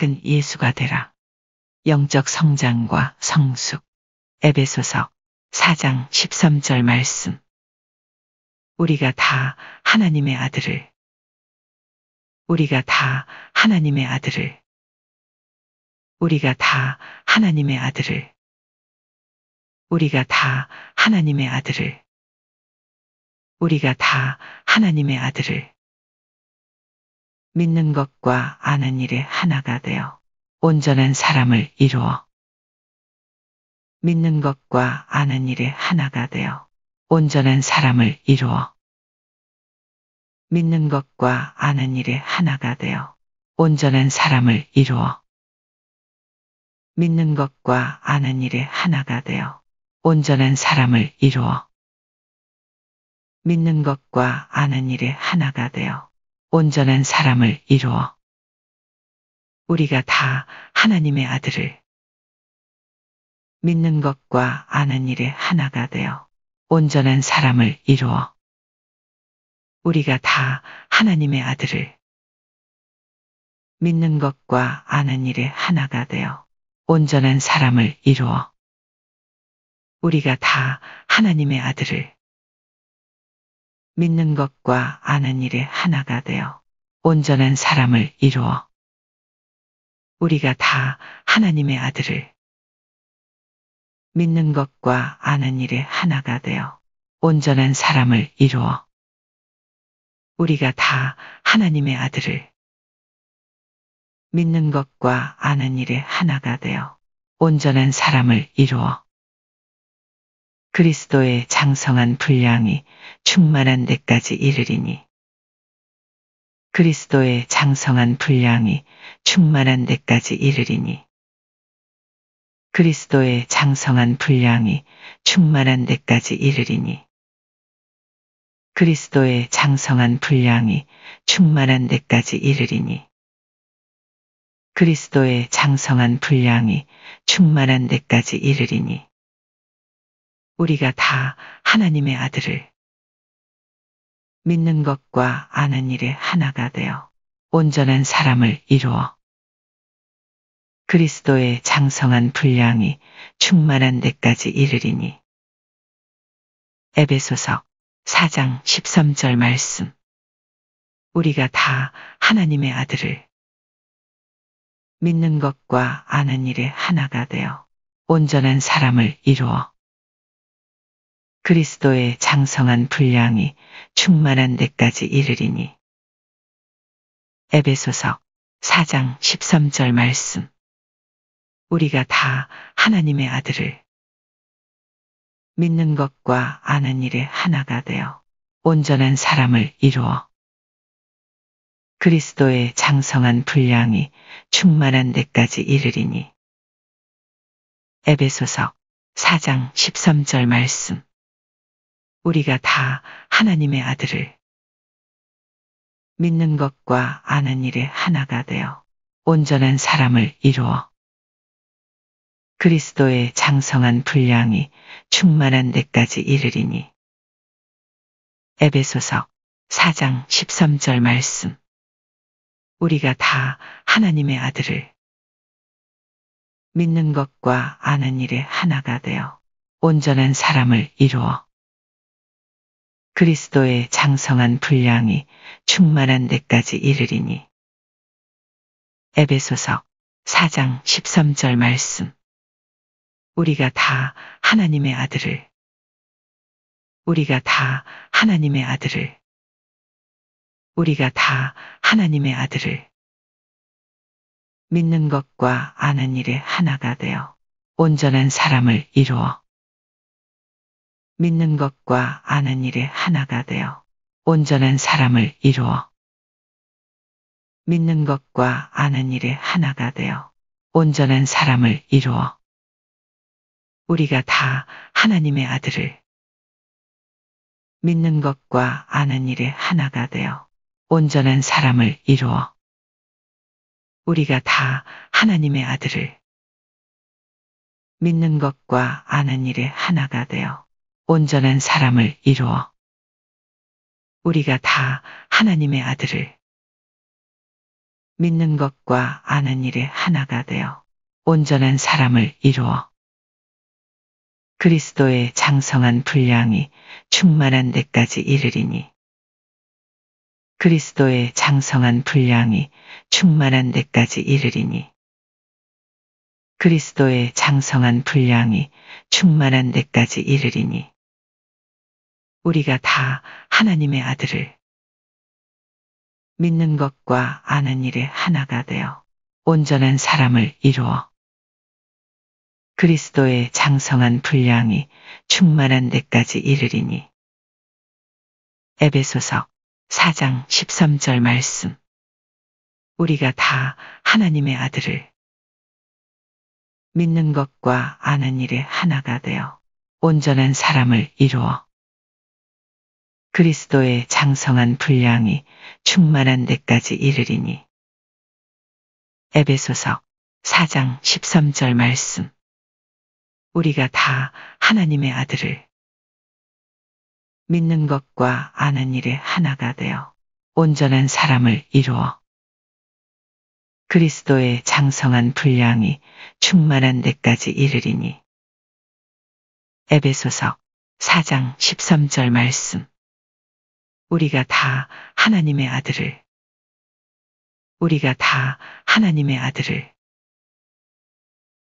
작은 예수가 되라. 영적 성장과 성숙. 에베소서 4장 13절 말씀. 우리가 다 하나님의 아들을 우리가 다 하나님의 아들을 우리가 다 하나님의 아들을 우리가 다 하나님의 아들을 우리가 다 하나님의 아들을 믿는 것과 아는 일에 하나가 되어 온전한 사람을 이루어 믿는 것과 아는 일에 하나가 되어 온전한 사람을 이루어 믿는 것과 아는 일에 하나가 되어 온전한 사람을 이루어 믿는 것과 아는 일에 하나가 되어 온전한 사람을 이루어 믿는 것과 아는 일에 하나가 되어 온전한 사람을 이루어 우리가 다 하나님의 아들을 믿는 것과 아는 일에 하나가 되어 온전한 사람을 이루어 우리가 다 하나님의 아들을 믿는 것과 아는 일에 하나가 되어 온전한 사람을 이루어 우리가 다 하나님의 아들을 믿는 것과 아는 일에 하나가 되어 온전한 사람을 이루어 우리가 다 하나님의 아들을 믿는 것과 아는 일에 하나가 되어 온전한 사람을 이루어 우리가 다 하나님의 아들을 믿는 것과 아는 일에 하나가 되어 온전한 사람을 이루어 그리스도의 장성한 분량이 충만한 데까지 이르리니 그리스도의 장성한 분량이 충만한 데까지 이르리니 그리스도의 장성한 분량이 충만한 데까지 이르리니 그리스도의 장성한 분량이 충만한 데까지 이르리니 그리스도의 장성한 분량이 충만한 데까지 이르리니 우리가 다 하나님의 아들을 믿는 것과 아는 일에 하나가 되어 온전한 사람을 이루어 그리스도의 장성한 분량이 충만한 데까지 이르리니 에베소서 4장 13절 말씀. 우리가 다 하나님의 아들을 믿는 것과 아는 일에 하나가 되어 온전한 사람을 이루어 그리스도의 장성한 분량이 충만한 데까지 이르리니 에베소서 4장 13절 말씀. 우리가 다 하나님의 아들을 믿는 것과 아는 일에 하나가 되어 온전한 사람을 이루어 그리스도의 장성한 분량이 충만한 데까지 이르리니 에베소서 4장 13절 말씀. 우리가 다 하나님의 아들을 믿는 것과 아는 일에 하나가 되어 온전한 사람을 이루어 그리스도의 장성한 분량이 충만한 데까지 이르리니 에베소서 4장 13절 말씀. 우리가 다 하나님의 아들을 믿는 것과 아는 일에 하나가 되어 온전한 사람을 이루어 그리스도의 장성한 분량이 충만한 데까지 이르리니 에베소서 4장 13절 말씀. 우리가 다 하나님의 아들을 우리가 다 하나님의 아들을 우리가 다 하나님의 아들을 믿는 것과 아는 일에 하나가 되어 온전한 사람을 이루어 믿는 것과 아는 일에 하나가 되어 온전한 사람을 이루어 믿는 것과 아는 일에 하나가 되어 온전한 사람을 이루어 우리가 다 하나님의 아들을 믿는 것과 아는 일에 하나가 되어 온전한 사람을 이루어 우리가 다 하나님의 아들을 믿는 것과 아는 일에 하나가 되어 온전한 사람을 이루어 우리가 다 하나님의 아들을 믿는 것과 아는 일에 하나가 되어 온전한 사람을 이루어 그리스도의 장성한 분량이 충만한 데까지 이르리니 그리스도의 장성한 분량이 충만한 데까지 이르리니 그리스도의 장성한 분량이 충만한 데까지 이르리니 우리가 다 하나님의 아들을 믿는 것과 아는 일에 하나가 되어 온전한 사람을 이루어 그리스도의 장성한 분량이 충만한 데까지 이르리니 에베소서 4장 13절 말씀 우리가 다 하나님의 아들을 믿는 것과 아는 일에 하나가 되어 온전한 사람을 이루어 그리스도의 장성한 분량이 충만한 데까지 이르리니 에베소서 4장 13절 말씀 우리가 다 하나님의 아들을 믿는 것과 아는 일에 하나가 되어 온전한 사람을 이루어 그리스도의 장성한 분량이 충만한 데까지 이르리니 에베소서 4장 13절 말씀 우리가 다 하나님의 아들을 우리가 다 하나님의 아들을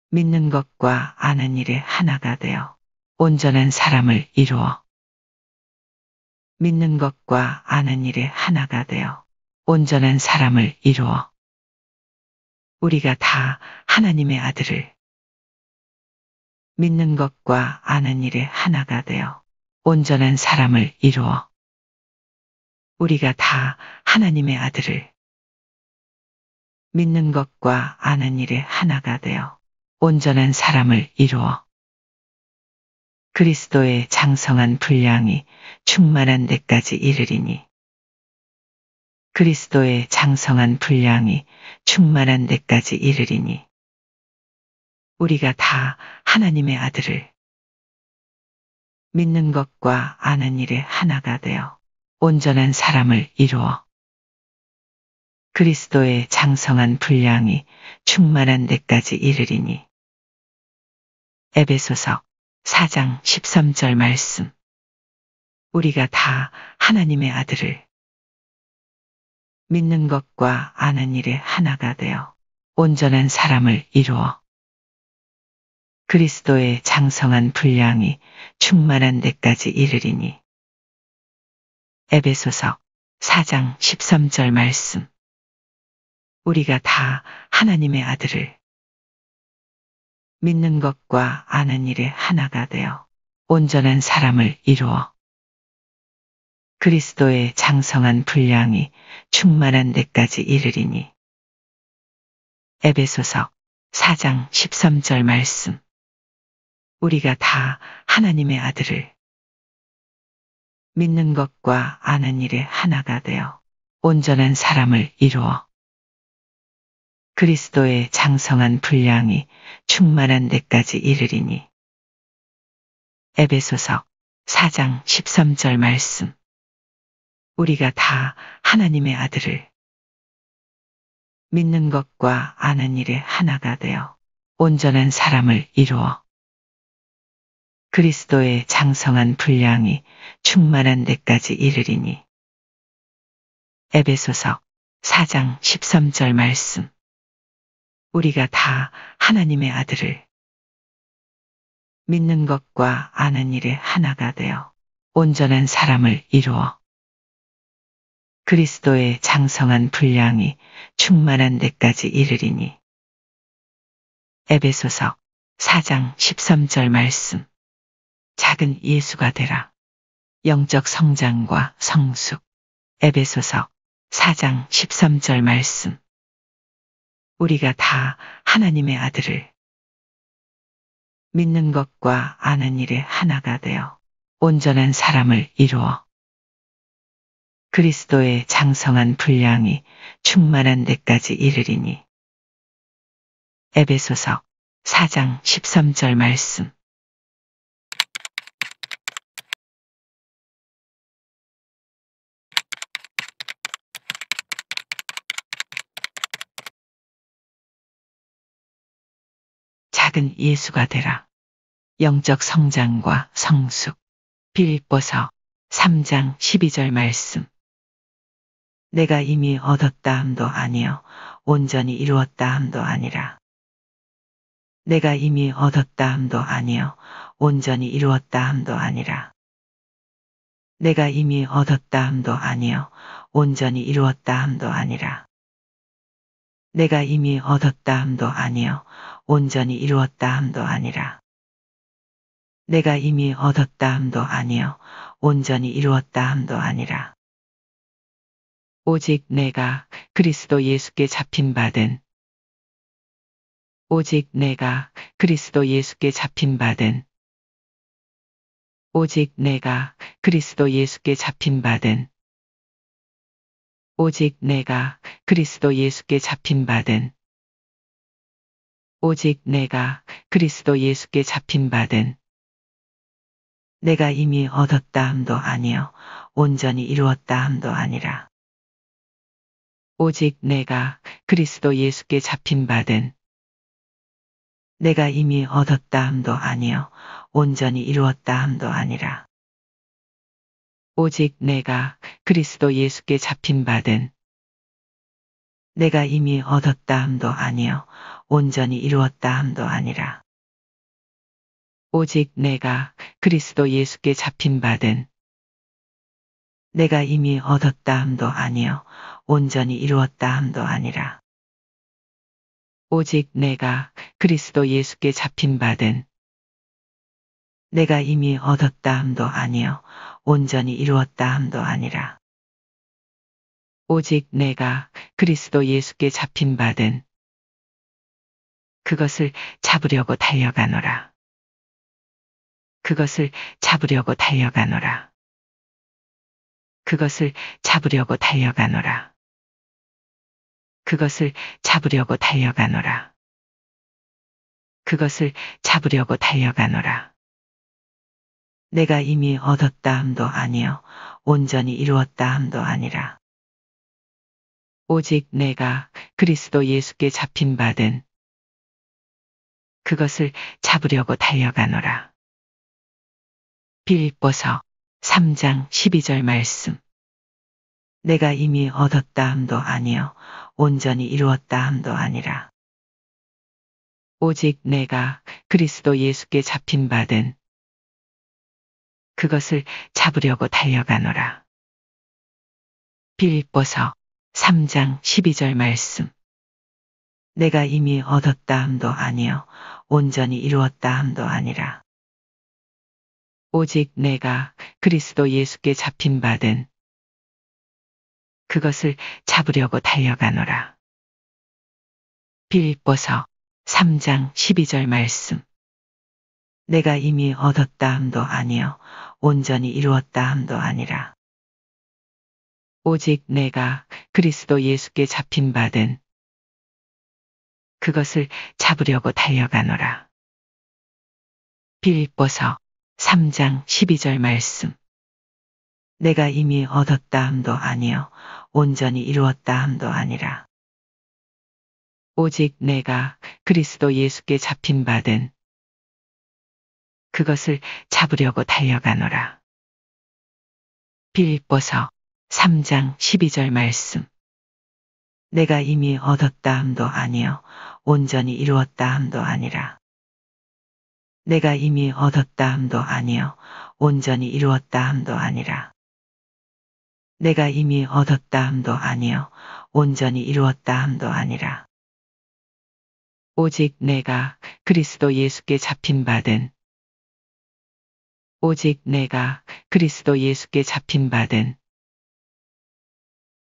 믿는 것과 아는 일에 하나가 되어 온전한 사람을 이루어 믿는 것과 아는 일에 하나가 되어 온전한 사람을 이루어 우리가 다 하나님의 아들을 믿는 것과 아는 일에 하나가 되어 온전한 사람을 이루어 우리가 다 하나님의 아들을 믿는 것과 아는 일에 하나가 되어 온전한 사람을 이루어 그리스도의 장성한 분량이 충만한 데까지 이르리니 그리스도의 장성한 분량이 충만한 데까지 이르리니 우리가 다 하나님의 아들을 믿는 것과 아는 일에 하나가 되어 온전한 사람을 이루어 그리스도의 장성한 분량이 충만한 데까지 이르리니 에베소서 4장 13절 말씀 우리가 다 하나님의 아들을 믿는 것과 아는 일에 하나가 되어 온전한 사람을 이루어 그리스도의 장성한 분량이 충만한 데까지 이르리니 에베소서 4장 13절 말씀 우리가 다 하나님의 아들을 믿는 것과 아는 일에 하나가 되어 온전한 사람을 이루어 그리스도의 장성한 분량이 충만한 데까지 이르리니 에베소서 4장 13절 말씀 우리가 다 하나님의 아들을 믿는 것과 아는 일에 하나가 되어 온전한 사람을 이루어 그리스도의 장성한 분량이 충만한 데까지 이르리니 에베소서 4장 13절 말씀 우리가 다 하나님의 아들을 믿는 것과 아는 일에 하나가 되어 온전한 사람을 이루어 그리스도의 장성한 분량이 충만한 데까지 이르리니 에베소서 4장 13절 말씀 우리가 다 하나님의 아들을 믿는 것과 아는 일에 하나가 되어 온전한 사람을 이루어 그리스도의 장성한 분량이 충만한 데까지 이르리니 에베소서 4장 13절 말씀 작은 예수가 되라. 영적 성장과 성숙 에베소서 4장 13절 말씀 우리가 다 하나님의 아들을 믿는 것과 아는 일에 하나가 되어 온전한 사람을 이루어 그리스도의 장성한 분량이 충만한 데까지 이르리니 에베소서 4장 13절 말씀 작은 예수가 되라. 영적 성장과 성숙. 빌립보서 3장 12절 말씀. 내가 이미 얻었다 함도 아니요 온전히 이루었다 함도 아니라. 내가 이미 얻었다 함도 아니요 온전히 이루었다 함도 아니라. 내가 이미 얻었다 함도 아니요 온전히 이루었다 함도 아니라. 내가 이미 얻었다 함도 아니요 온전히 이루었다 함도 아니라. 내가 이미 얻었다 함도 아니요 온전히 이루었다 함도 아니라. 오직 내가 그리스도 예수께 잡힌 바된 오직 내가 그리스도 예수께 잡힌 바된 오직 내가 그리스도 예수께 잡힌 바된 오직 내가 그리스도 예수께 잡힌 바된 오직 내가 그리스도 예수께 잡힌 바된 내가 이미 얻었다 함도 아니요 온전히 이루었다 함도 아니라. 오직 내가 그리스도 예수께 잡힌 바된 내가 이미 얻었다 함도 아니요 온전히 이루었다 함도 아니라. 오직 내가 그리스도 예수께 잡힌 바된 내가 이미 얻었다 함도 아니요 온전히 이루었다 함도 아니라. 오직 내가 그리스도 예수께 잡힌 바된 내가 이미 얻었다 함도 아니요 온전히 이루었다 함도 아니라. 오직 내가 그리스도 예수께 잡힌 바된 내가 이미 얻었다 함도 아니요 온전히 이루었다 함도 아니라. 오직 내가 그리스도 예수께 잡힌 바된 그것을 잡으려고 달려가노라. 그것을 잡으려고 달려가노라. 그것을 잡으려고 달려가노라. 그것을 잡으려고 달려가노라. 그것을 잡으려고 달려가노라. 내가 이미 얻었다 함도 아니요 온전히 이루었다 함도 아니라. 오직 내가 그리스도 예수께 잡힌 바된 그것을 잡으려고 달려가노라. 빌립보서 3장 12절 말씀. 내가 이미 얻었다 함도 아니요 온전히 이루었다 함도 아니라. 오직 내가 그리스도 예수께 잡힌 바된 그것을 잡으려고 달려가노라. 빌립보서 3장 12절 말씀. 내가 이미 얻었다 함도 아니요 온전히 이루었다 함도 아니라. 오직 내가 그리스도 예수께 잡힌 바된 그것을 잡으려고 달려가노라. 빌립보서 3장 12절 말씀. 내가 이미 얻었다 함도 아니요 온전히 이루었다 함도 아니라. 오직 내가 그리스도 예수께 잡힌 바된 그것을 잡으려고 달려가노라. 빌립보서 3장 12절 말씀. 내가 이미 얻었다 함도 아니요 온전히 이루었다 함도 아니라. 오직 내가 그리스도 예수께 잡힌 바된 그것을 잡으려고 달려가노라. 빌립보서 3장 12절 말씀. 내가 이미 얻었다 함도 아니요 온전히 이루었다 함도 아니라. 내가 이미 얻었다 함도 아니요 온전히 이루었다 함도 아니라. 내가 이미 얻었다 함도 아니요 온전히 이루었다 함도 아니라. 오직 내가 그리스도 예수께 잡힌 바된 오직 내가 그리스도 예수께 잡힌 바된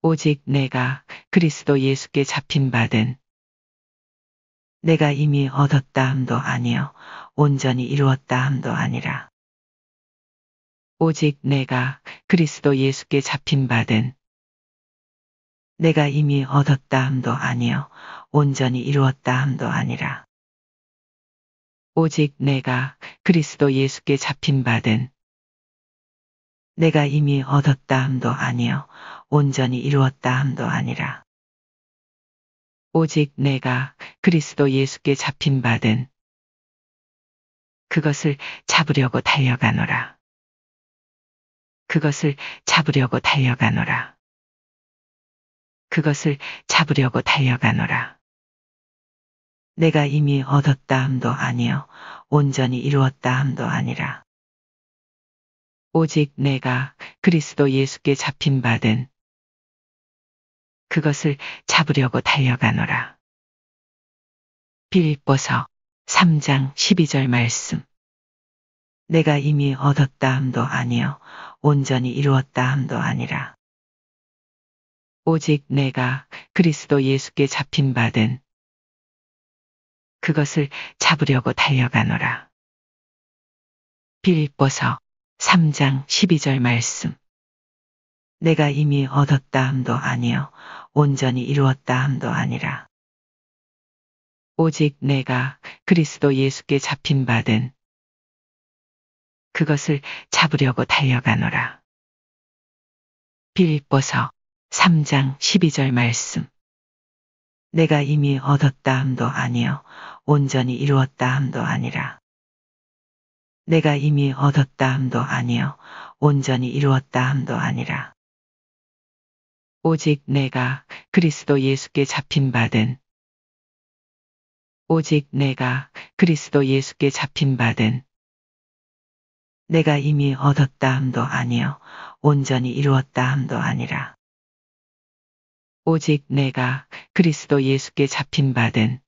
오직 내가 그리스도 예수께 잡힌 바된 내가 이미 얻었다 함도 아니요 온전히 이루었다 함도 아니라. 오직 내가 그리스도 예수께 잡힌 바된 내가 이미 얻었다 함도 아니요 온전히 이루었다 함도 아니라. 오직 내가 그리스도 예수께 잡힌 바된 내가 이미 얻었다 함도 아니요 온전히 이루었다 함도 아니라. 오직 내가 그리스도 예수께 잡힌 바된 그것을 잡으려고 달려가노라. 그것을 잡으려고 달려가노라. 그것을 잡으려고 달려가노라. 내가 이미 얻었다 함도 아니요 온전히 이루었다 함도 아니라. 오직 내가 그리스도 예수께 잡힌 바된 그것을 잡으려고 달려가노라. 빌립보서 3장 12절 말씀. 내가 이미 얻었다 함도 아니요 온전히 이루었다 함도 아니라. 오직 내가 그리스도 예수께 잡힌 바된 그것을 잡으려고 달려가노라. 빌립보서 3장 12절 말씀. 내가 이미 얻었다 함도 아니요 온전히 이루었다 함도 아니라. 오직 내가 그리스도 예수께 잡힌 바된 그것을 잡으려고 달려가노라. 빌립보서 3장 12절 말씀. 내가 이미 얻었다 함도 아니요 온전히 이루었다 함도 아니라. 내가 이미 얻었다 함도 아니요 온전히 이루었다 함도 아니라. 오직 내가 그리스도 예수께 잡힌 바된 오직 내가 그리스도 예수께 잡힌 바된 내가 이미 얻었다 함도 아니요 온전히 이루었다 함도 아니라. 오직 내가 그리스도 예수께 잡힌 바된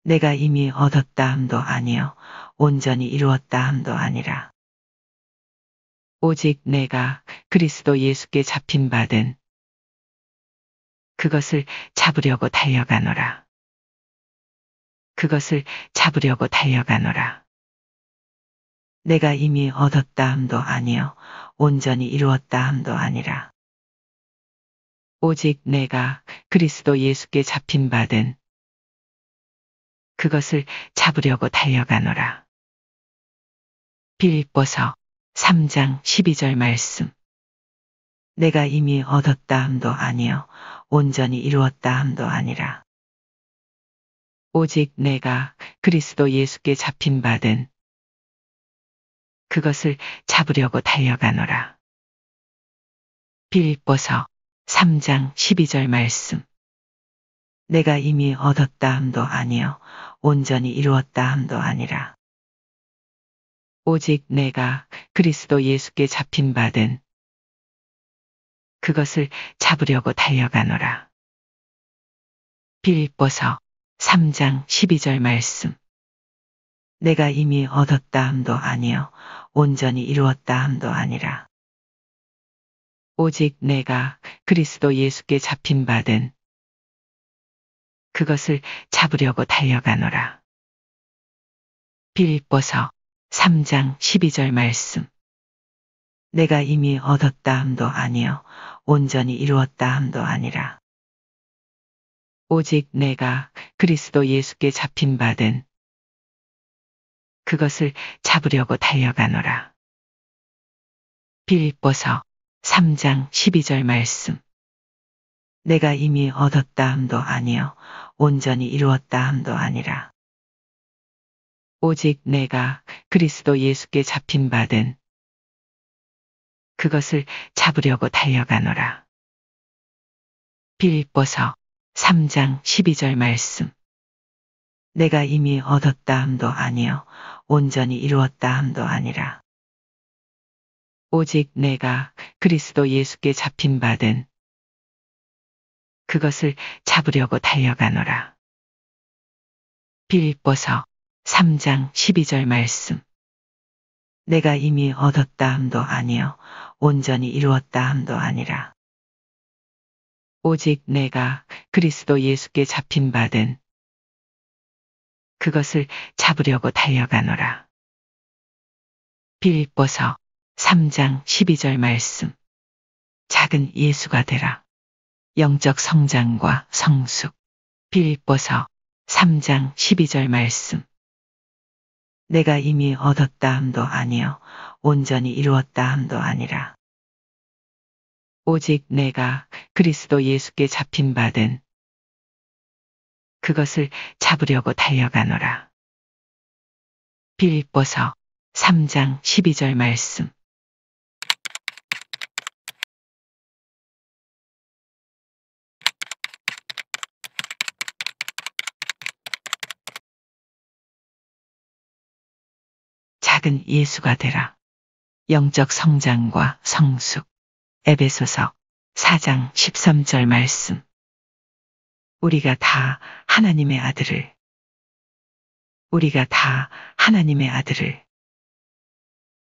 내가 이미 얻었다 함도 아니요 온전히 이루었다 함도 아니라. 오직 내가 그리스도 예수께 잡힌 바된 그것을 잡으려고 달려가노라. 그것을 잡으려고 달려가노라. 내가 이미 얻었다 함도 아니요 온전히 이루었다 함도 아니라. 오직 내가 그리스도 예수께 잡힌 바된 그것을 잡으려고 달려가노라. 빌립보서 3장 12절 말씀. 내가 이미 얻었다 함도 아니요 온전히 이루었다 함도 아니라. 오직 내가 그리스도 예수께 잡힌 바된 그것을 잡으려고 달려가노라. 빌립보서 3장 12절 말씀. 내가 이미 얻었다 함도 아니요 온전히 이루었다 함도 아니라. 오직 내가 그리스도 예수께 잡힌 바된 그것을 잡으려고 달려가노라. 빌립보서 3장 12절 말씀. 내가 이미 얻었다 함도 아니요 온전히 이루었다 함도 아니라. 오직 내가 그리스도 예수께 잡힌 바된 그것을 잡으려고 달려가노라. 빌립보서 3장 12절 말씀. 내가 이미 얻었다 함도 아니요 온전히 이루었다 함도 아니라. 오직 내가 그리스도 예수께 잡힌 바된 그것을 잡으려고 달려가노라. 빌립보서 3장 12절 말씀. 내가 이미 얻었다 함도 아니요 온전히 이루었다 함도 아니라. 오직 내가 그리스도 예수께 잡힌 바된 그것을 잡으려고 달려가노라. 빌립보서 3장 12절 말씀. 내가 이미 얻었다 함도 아니요 온전히 이루었다 함도 아니라. 오직 내가 그리스도 예수께 잡힌 바된 그것을 잡으려고 달려가노라. 빌립보서 3장 12절 말씀. 내가 이미 얻었다 함도 아니요 온전히 이루었다 함도 아니라. 오직 내가 그리스도 예수께 잡힌 바된 그것을 잡으려고 달려가노라. 빌립보서 3장 12절 말씀. 작은 예수가 되라. 영적 성장과 성숙. 빌립보서 3장 12절 말씀. 내가 이미 얻었다 함도 아니요 온전히 이루었다 함도 아니라. 오직 내가 그리스도 예수께 잡힌 바된 그것을 잡으려고 달려가노라. 빌립보서 3장 12절 말씀. 작은 예수가 되라. 영적 성장과 성숙. 에베소서 4장 13절 말씀. 우리가 다 하나님의 아들을 우리가 다 하나님의 아들을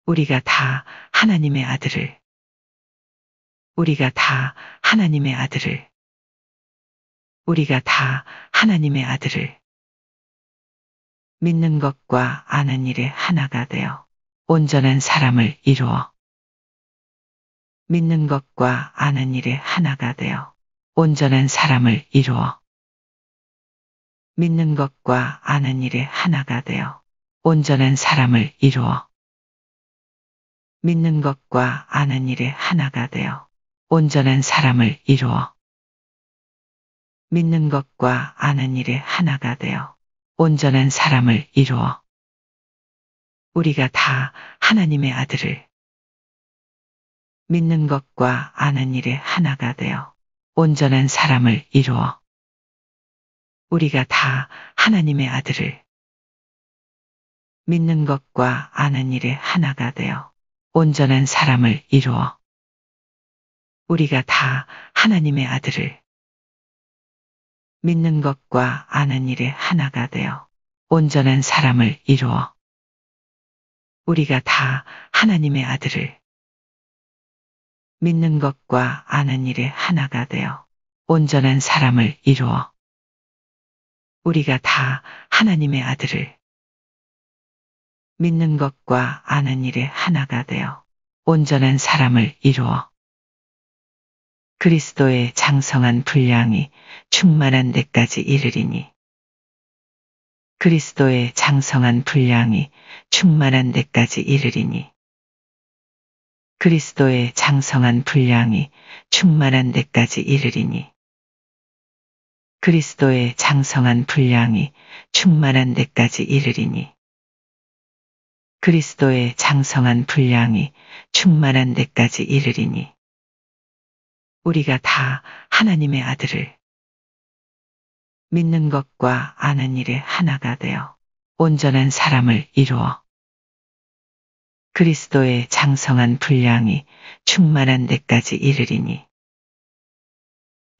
우리가 다 하나님의 아들을 우리가 다 하나님의 아들을 우리가 다 하나님의 아들을 믿는 것과 아는 일에 하나가 되어 온전한 사람을 이루어 믿는 것과 아는 일에 하나가 되어 온전한 사람을 이루어 믿는 것과 아는 일에 하나가 되어 온전한 사람을 이루어 믿는 것과 아는 일에 하나가 되어 온전한 사람을 이루어 믿는 것과 아는 일에 하나가 되어 온전한 사람을 이루어 우리가 다 하나님의 아들을 믿는 것과 아는 일에 하나가 되어 온전한 사람을 이루어 우리가 다 하나님의 아들을 믿는 것과 아는 일에 하나가 되어 온전한 사람을 이루어 우리가 다 하나님의 아들을 믿는 것과 아는 일에 하나가 되어 온전한 사람을 이루어 우리가 다 하나님의 아들을 믿는 것과 아는 일에 하나가 되어 온전한 사람을 이루어 우리가 다 하나님의 아들을 믿는 것과 아는 일에 하나가 되어 온전한 사람을 이루어 그리스도의 장성한 분량이 충만한 데까지 이르리니 그리스도의 장성한 분량이 충만한 데까지 이르리니 그리스도의 장성한 분량이 충만한 데까지 이르리니 그리스도의 장성한 분량이 충만한 데까지 이르리니 그리스도의 장성한 분량이 충만한 데까지 이르리니 우리가 다 하나님의 아들을 믿는 것과 아는 일에 하나가 되어 온전한 사람을 이루어 그리스도의 장성한 분량이 충만한 데까지 이르리니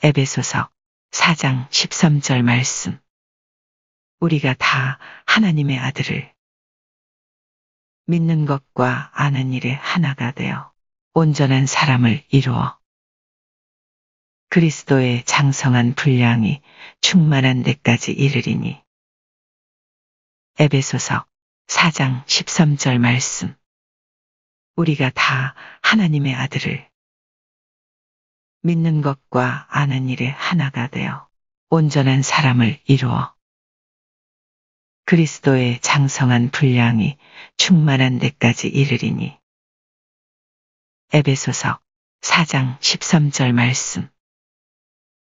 에베소서 4장 13절 말씀. 우리가 다 하나님의 아들을 믿는 것과 아는 일에 하나가 되어 온전한 사람을 이루어 그리스도의 장성한 분량이 충만한 데까지 이르리니 에베소서 4장 13절 말씀. 우리가 다 하나님의 아들을 믿는 것과 아는 일에 하나가 되어 온전한 사람을 이루어 그리스도의 장성한 분량이 충만한 데까지 이르리니 에베소서 4장 13절 말씀.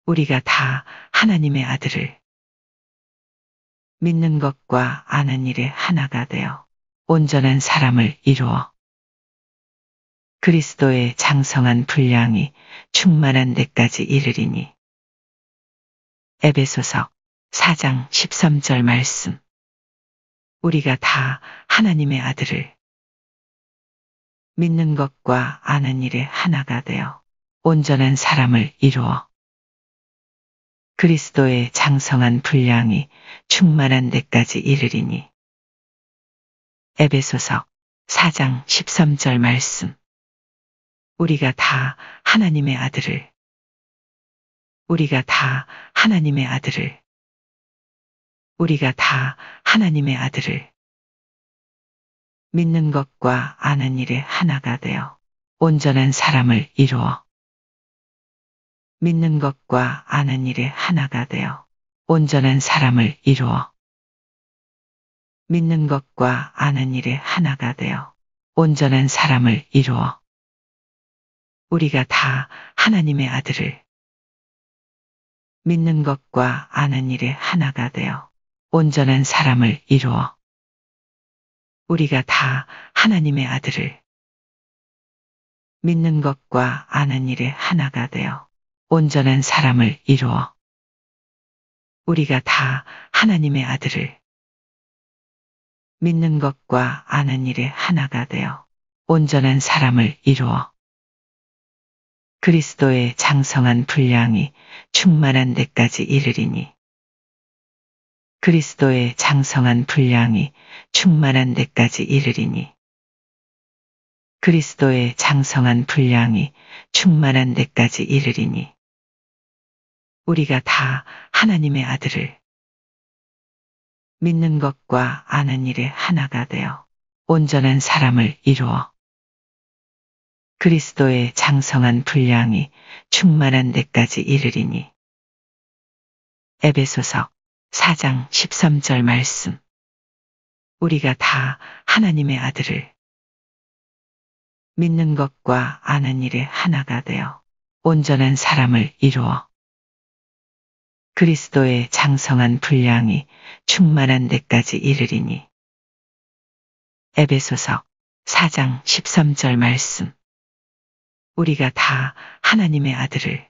우리가 다 하나님의 아들을 믿는 것과 아는 일에 하나가 되어 온전한 사람을 이루어 그리스도의 장성한 분량이 충만한 데까지 이르리니 에베소서 4장 13절 말씀. 우리가 다 하나님의 아들을 믿는 것과 아는 일에 하나가 되어 온전한 사람을 이루어 그리스도의 장성한 분량이 충만한 데까지 이르리니 에베소서 4장 13절 말씀. 우리가 다 하나님의 아들을 우리가 다 하나님의 아들을 우리가 다 하나님의 아들을 믿는 것과 아는 일에 하나가 되어 온전한 사람을 이루어 믿는 것과 아는 일에 하나가 되어 온전한 사람을 이루어 믿는 것과 아는 일에 하나가 되어 온전한 사람을 이루어 우리가 다 하나님의 아들을 믿는 것과 아는 일에 하나가 되어 온전한 사람을 이루어 우리가 다 하나님의 아들을 믿는 것과 아는 일에 하나가 되어 온전한 사람을 이루어 우리가 다 하나님의 아들을 믿는 것과 아는 일에 하나가 되어 온전한 사람을 이루어 그리스도의 장성한 분량이 충만한 데까지 이르리니 그리스도의 장성한 분량이 충만한 데까지 이르리니 그리스도의 장성한 분량이 충만한 데까지 이르리니 우리가 다 하나님의 아들을 믿는 것과 아는 일에 하나가 되어 온전한 사람을 이루어 그리스도의 장성한 분량이 충만한 데까지 이르리니 에베소서 4장 13절 말씀 우리가 다 하나님의 아들을 믿는 것과 아는 일에 하나가 되어 온전한 사람을 이루어 그리스도의 장성한 분량이 충만한 데까지 이르리니 에베소서 4장 13절 말씀 우리가 다 하나님의 아들을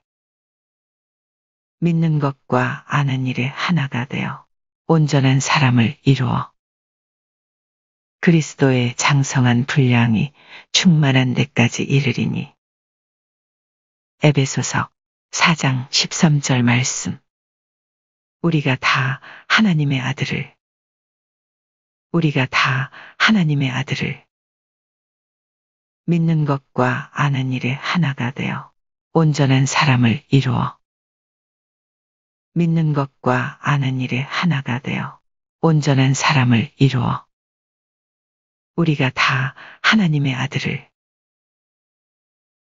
믿는 것과 아는 일에 하나가 되어 온전한 사람을 이루어 그리스도의 장성한 분량이 충만한 데까지 이르리니 에베소서 4장 13절 말씀 우리가 다 하나님의 아들을 우리가 다 하나님의 아들을 믿는 것과 아는 일에 하나가 되어 온전한 사람을 이루어 믿는 것과 아는 일에 하나가 되어 온전한 사람을 이루어 우리가 다 하나님의 아들을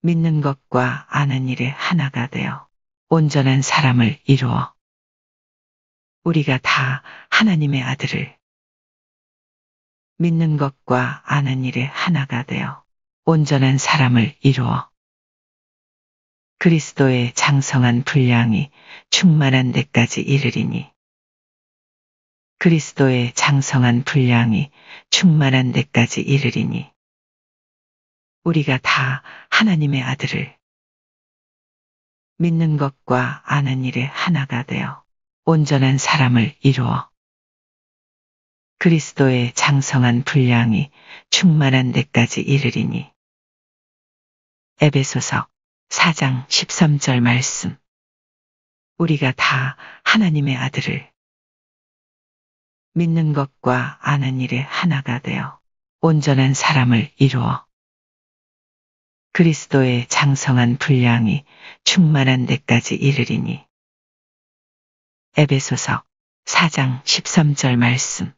믿는 것과 아는 일에 하나가 되어 온전한 사람을 이루어 우리가 다 하나님의 아들을 믿는 것과 아는 일에 하나가 되어 온전한 사람을 이루어 그리스도의 장성한 분량이 충만한 데까지 이르리니 그리스도의 장성한 분량이 충만한 데까지 이르리니 우리가 다 하나님의 아들을 믿는 것과 아는 일에 하나가 되어 온전한 사람을 이루어 그리스도의 장성한 분량이 충만한 데까지 이르리니 에베소서 4장 13절 말씀 우리가 다 하나님의 아들을 믿는 것과 아는 일에 하나가 되어 온전한 사람을 이루어 그리스도의 장성한 분량이 충만한 데까지 이르리니 에베소서 4장 13절 말씀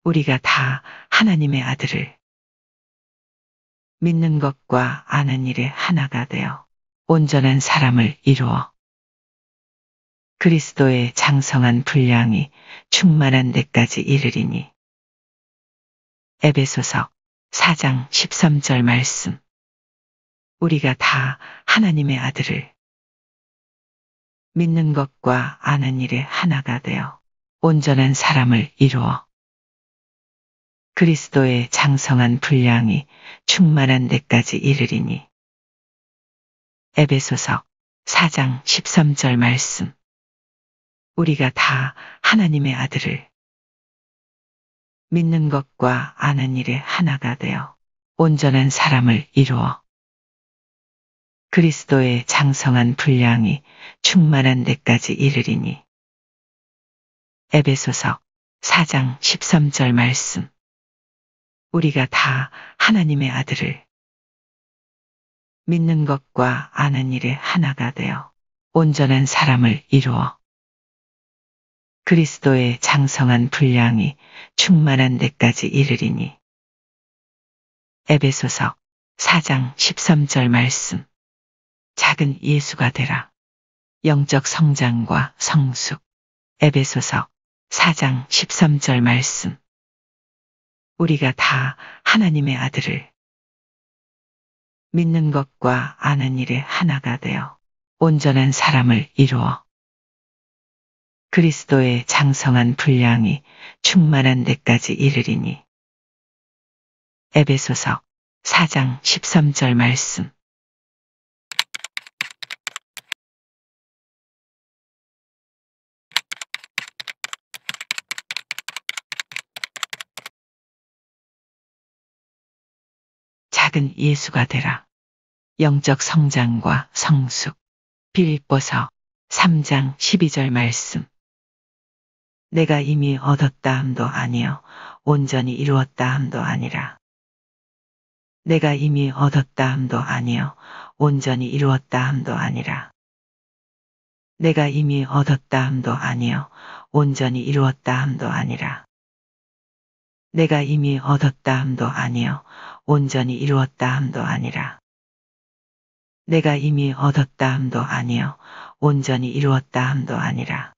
우리가 다 하나님의 아들을 믿는 것과 아는 일에 하나가 되어 온전한 사람을 이루어 그리스도의 장성한 분량이 충만한 데까지 이르리니 에베소서 4장 13절 말씀 우리가 다 하나님의 아들을 믿는 것과 아는 일에 하나가 되어 온전한 사람을 이루어 그리스도의 장성한 분량이 충만한 데까지 이르리니 에베소서 4장 13절 말씀 우리가 다 하나님의 아들을 믿는 것과 아는 일에 하나가 되어 온전한 사람을 이루어 그리스도의 장성한 분량이 충만한 데까지 이르리니 에베소서 4장 13절 말씀 우리가 다 하나님의 아들을 믿는 것과 아는 일에 하나가 되어 온전한 사람을 이루어 그리스도의 장성한 분량이 충만한 데까지 이르리니 에베소서 4장 13절 말씀 작은 예수가 되라. 영적 성장과 성숙 에베소서 4장 13절 말씀 우리가 다 하나님의 아들을 믿는 것과 아는 일에 하나가 되어 온전한 사람을 이루어 그리스도의 장성한 분량이 충만한 데까지 이르리니 에베소서 4장 13절 말씀. 작은 예수가 되라. 영적 성장과 성숙. 빌립보서 3장 12절 말씀. 내가 이미 얻었다 함도 아니요 온전히 이루었다 함도 아니라. 내가 이미 얻었다 함도 아니요 온전히 이루었다 함도 아니라. 내가 이미 얻었다 함도 아니요 온전히 이루었다 함도 아니라. 내가 이미 얻었다 함도 아니요 온전히 이루었다 함도 아니라. 내가 이미 얻었다 함도 아니요 온전히 이루었다 함도 아니라.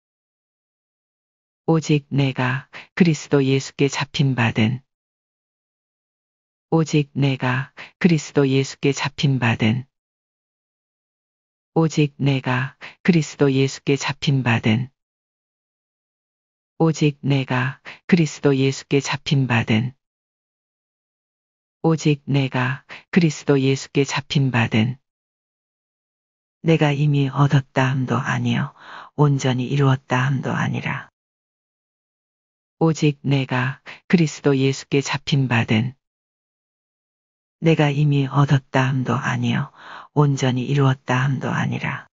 오직 내가 그리스도 예수께 잡힌 바된 오직 내가 그리스도 예수께 잡힌 바된 오직 내가 그리스도 예수께 잡힌 바된 오직 내가 그리스도 예수께 잡힌 바된 오직 내가 그리스도 예수께 잡힌 바된 내가 이미 얻었다 함도 아니요 온전히 이루었다 함도 아니라. 오직 내가 그리스도 예수께 잡힌 바된 내가 이미 얻었다 함도 아니요 온전히 이루었다 함도 아니라.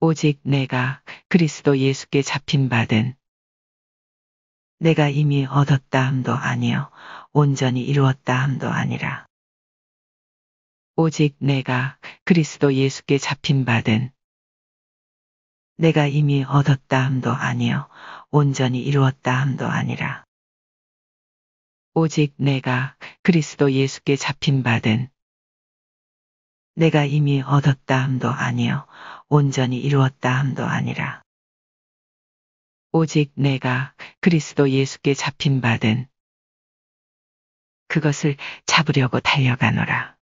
오직 내가 그리스도 예수께 잡힌 바된 내가 이미 얻었다 함도 아니요 온전히 이루었다 함도 아니라. 오직 내가 그리스도 예수께 잡힌 바된 내가 이미 얻었다 함도 아니요 온전히 이루었다 함도 아니라. 오직 내가 그리스도 예수께 잡힌 바된 내가 이미 얻었다 함도 아니요 온전히 이루었다 함도 아니라. 오직 내가 그리스도 예수께 잡힌 바된 그것을 잡으려고 달려가노라.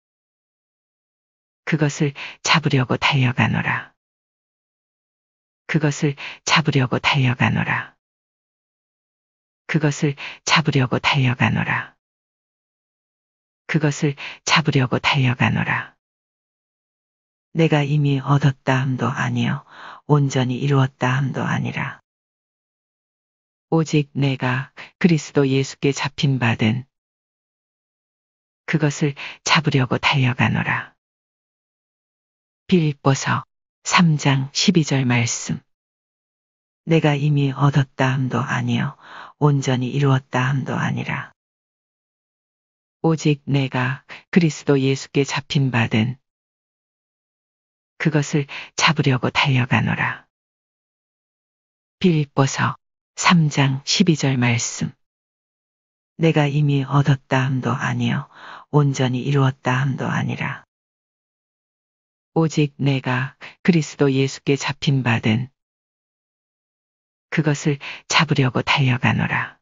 그것을 잡으려고 달려가노라. 그것을 잡으려고 달려가노라. 그것을 잡으려고 달려가노라. 그것을 잡으려고 달려가노라. 내가 이미 얻었다 함도 아니요 온전히 이루었다 함도 아니라. 오직 내가 그리스도 예수께 잡힌 바된 그것을 잡으려고 달려가노라. 빌립보서 3장 12절 말씀. 내가 이미 얻었다 함도 아니요 온전히 이루었다 함도 아니라. 오직 내가 그리스도 예수께 잡힌 바된 그것을 잡으려고 달려가노라. 빌립보서 3장 12절 말씀. 내가 이미 얻었다 함도 아니요 온전히 이루었다 함도 아니라. 오직 내가 그리스도 예수께 잡힌 바된 그것을 잡으려고 달려가노라.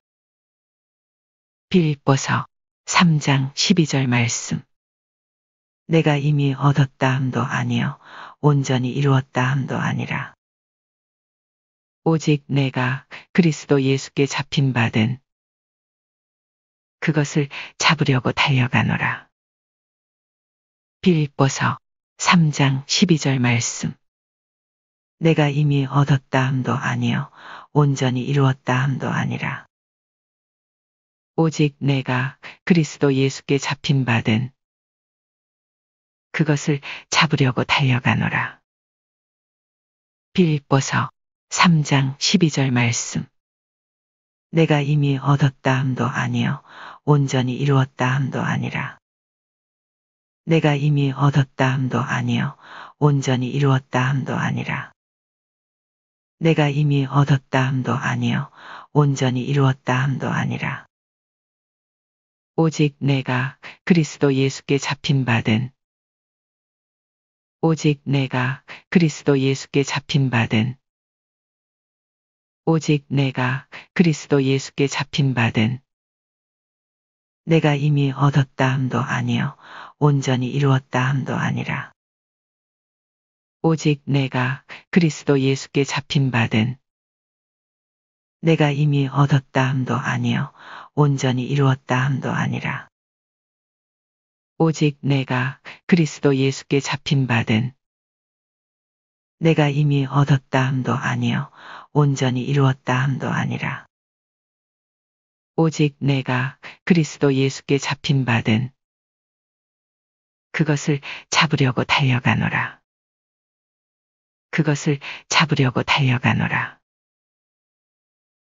빌립보서 3장 12절 말씀. 내가 이미 얻었다 함도 아니요 온전히 이루었다 함도 아니라. 오직 내가 그리스도 예수께 잡힌 바된 그것을 잡으려고 달려가노라. 빌립보서 3장 12절 말씀. 내가 이미 얻었다 함도 아니요 온전히 이루었다 함도 아니라. 오직 내가 그리스도 예수께 잡힌 바된 그것을 잡으려고 달려가노라. 빌립보서 3장 12절 말씀. 내가 이미 얻었다 함도 아니요 온전히 이루었다 함도 아니라. 내가 이미 얻었다 함도 아니요 온전히 이루었다 함도 아니라. 내가 이미 얻었다 함도 아니요 온전히 이루었다 함도 아니라. 오직 내가 그리스도 예수께 잡힌 바된 오직 내가 그리스도 예수께 잡힌 바된 오직 내가 그리스도 예수께 잡힌 바된 내가 이미 얻었다 함도 아니요 온전히 이루었다 함도 아니라. 오직 내가 그리스도 예수께 잡힌 바된 내가 이미 얻었다 함도 아니요 온전히 이루었다 함도 아니라 오직 내가 그리스도 예수께 잡힌 바된 내가 이미 얻었다 함도 아니요 온전히 이루었다 함도 아니라 오직 내가 그리스도 예수께 잡힌 바된 그것을 잡으려고 달려가노라. 그것을 잡으려고 달려가노라.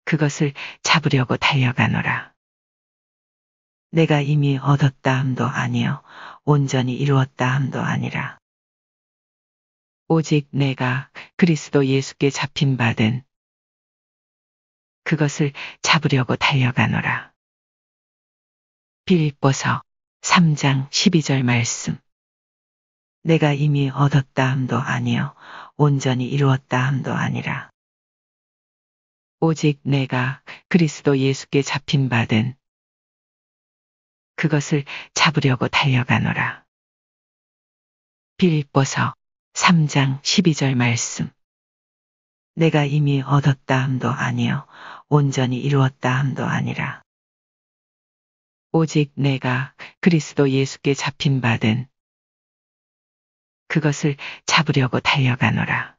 그것을 잡으려고 달려가노라. 내가 이미 얻었다 함도 아니요 온전히 이루었다 함도 아니라 오직 내가 그리스도 예수께 잡힌 바된 그것을 잡으려고 달려가노라. 빌립보서 3장 12절 말씀. 내가 이미 얻었다 함도 아니요 온전히 이루었다 함도 아니라 오직 내가 그리스도 예수께 잡힌 바된 그것을 잡으려고 달려가노라. 빌립보서 3장 12절 말씀. 내가 이미 얻었다 함도 아니요 온전히 이루었다 함도 아니라 오직 내가 그리스도 예수께 잡힌 바된 그것을 잡으려고 달려가노라.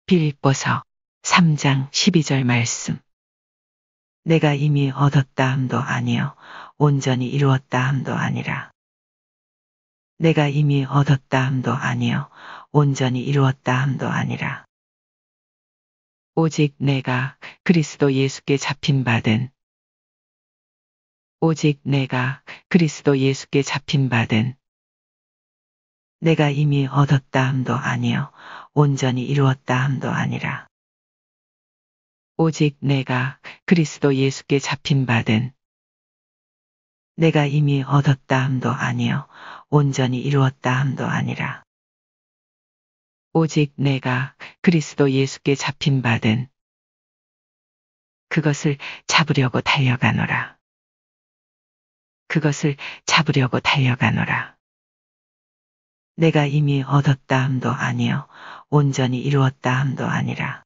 빌립보서 3장 12절 말씀. 내가 이미 얻었다 함도 아니요 온전히 이루었다 함도 아니라 내가 이미 얻었다 함도 아니요 온전히 이루었다 함도 아니라 오직 내가 그리스도 예수께 잡힌 바된 오직 내가 그리스도 예수께 잡힌 바된 내가 이미 얻었다 함도 아니요 온전히 이루었다 함도 아니라 오직 내가 그리스도 예수께 잡힌 바된 내가 이미 얻었다 함도 아니요 온전히 이루었다 함도 아니라 오직 내가 그리스도 예수께 잡힌 바된 그것을 잡으려고 달려가노라. 그것을 잡으려고 달려가노라. 내가 이미 얻었다 함도 아니요 온전히 이루었다 함도 아니라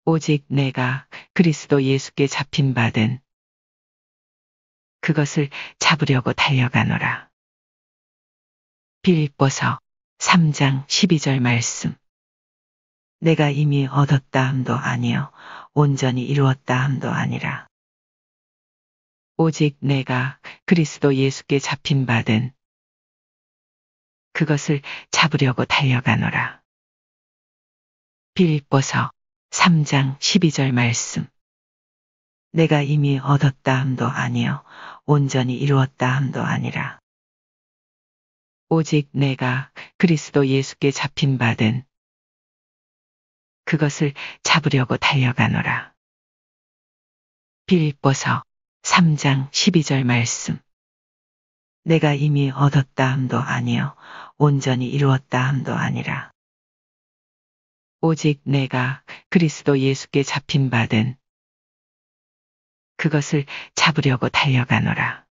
오직 내가 그리스도 예수께 잡힌 바된 그것을 잡으려고 달려가노라. 빌립보서 3장 12절 말씀. 내가 이미 얻었다 함도 아니요 온전히 이루었다 함도 아니라 오직 내가 그리스도 예수께 잡힌 바된 그것을 잡으려고 달려가노라. 빌립보서 3장 12절 말씀. 내가 이미 얻었다 함도 아니요 온전히 이루었다 함도 아니라 오직 내가 그리스도 예수께 잡힌 바된 그것을 잡으려고 달려가노라. 빌립보서 3장 12절 말씀. 내가 이미 얻었다 함도 아니요 온전히 이루었다 함도 아니라 오직 내가 그리스도 예수께 잡힌 바된 그것을 잡으려고 달려가노라.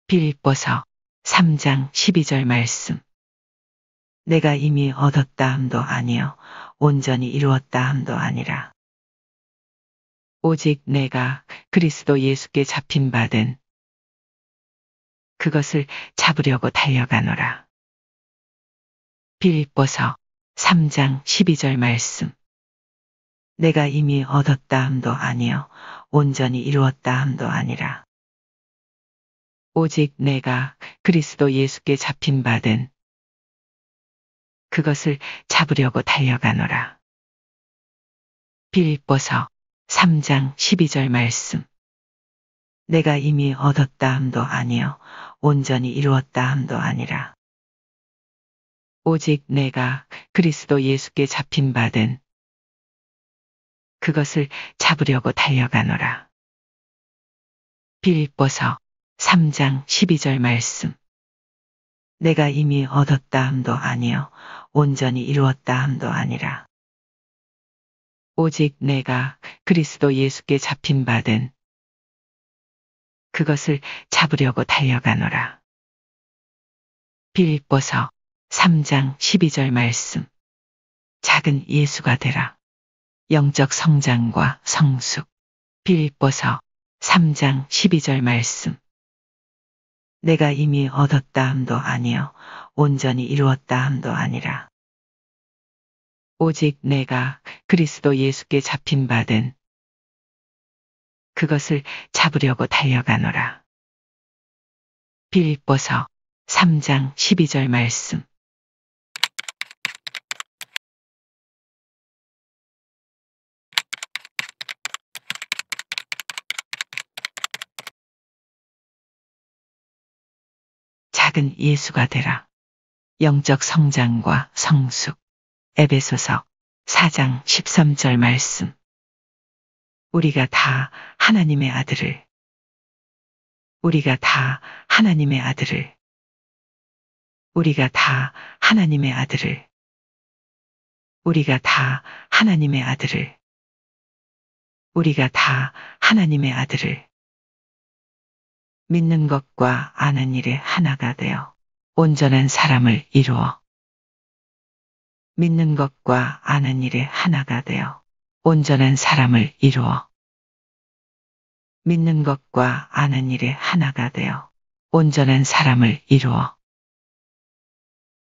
빌립보서 3장 12절 말씀. 내가 이미 얻었다 함도 아니요 온전히 이루었다 함도 아니라 오직 내가 그리스도 예수께 잡힌 바된 그것을 잡으려고 달려가노라. 빌립보서 3장 12절 말씀. 내가 이미 얻었다 함도 아니요 온전히 이루었다 함도 아니라 오직 내가 그리스도 예수께 잡힌 바된 그것을 잡으려고 달려가노라. 빌립보서 3장 12절 말씀. 내가 이미 얻었다 함도 아니요 온전히 이루었다 함도 아니라 오직 내가 그리스도 예수께 잡힌 바된 그것을 잡으려고 달려가노라. 빌립보서 3장 12절 말씀. 내가 이미 얻었다 함도 아니요 온전히 이루었다 함도 아니라 오직 내가 그리스도 예수께 잡힌 바된 그것을 잡으려고 달려가노라. 빌립보서 3장 12절 말씀. 작은 예수가 되라. 영적 성장과 성숙. 빌립보서 3장 12절 말씀. 내가 이미 얻었다 함도 아니요 온전히 이루었다 함도 아니라 오직 내가 그리스도 예수께 잡힌 바 된 그것을 잡으려고 달려가노라. 빌립보서 3장 12절 말씀. 작은 예수가 되라. 영적 성장과 성숙. 에베소서 4장 13절 말씀. 우리가 다 하나님의 아들을 우리가 다 하나님의 아들을 우리가 다 하나님의 아들을 우리가 다 하나님의 아들을 우리가 다 하나님의 아들을 믿는 것과 아는 일에 하나가 되어 온전한 사람을 이루어 믿는 것과 아는 일에 하나가 되어 온전한 사람을 이루어 믿는 것과 아는 일에 하나가 되어 온전한 사람을 이루어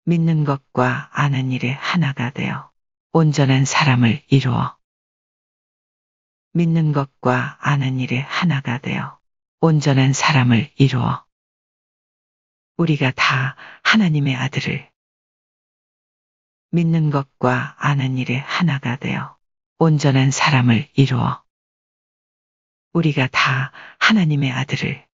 믿는 것과 아는 일에 하나가 되어 온전한 사람을 이루어 믿는 것과 아는 일에 하나가 되어 온전한 사람을 이루어 우리가 다 하나님의 아들을 믿는 것과 아는 일에 하나가 되어 온전한 사람을 이루어 우리가 다 하나님의 아들을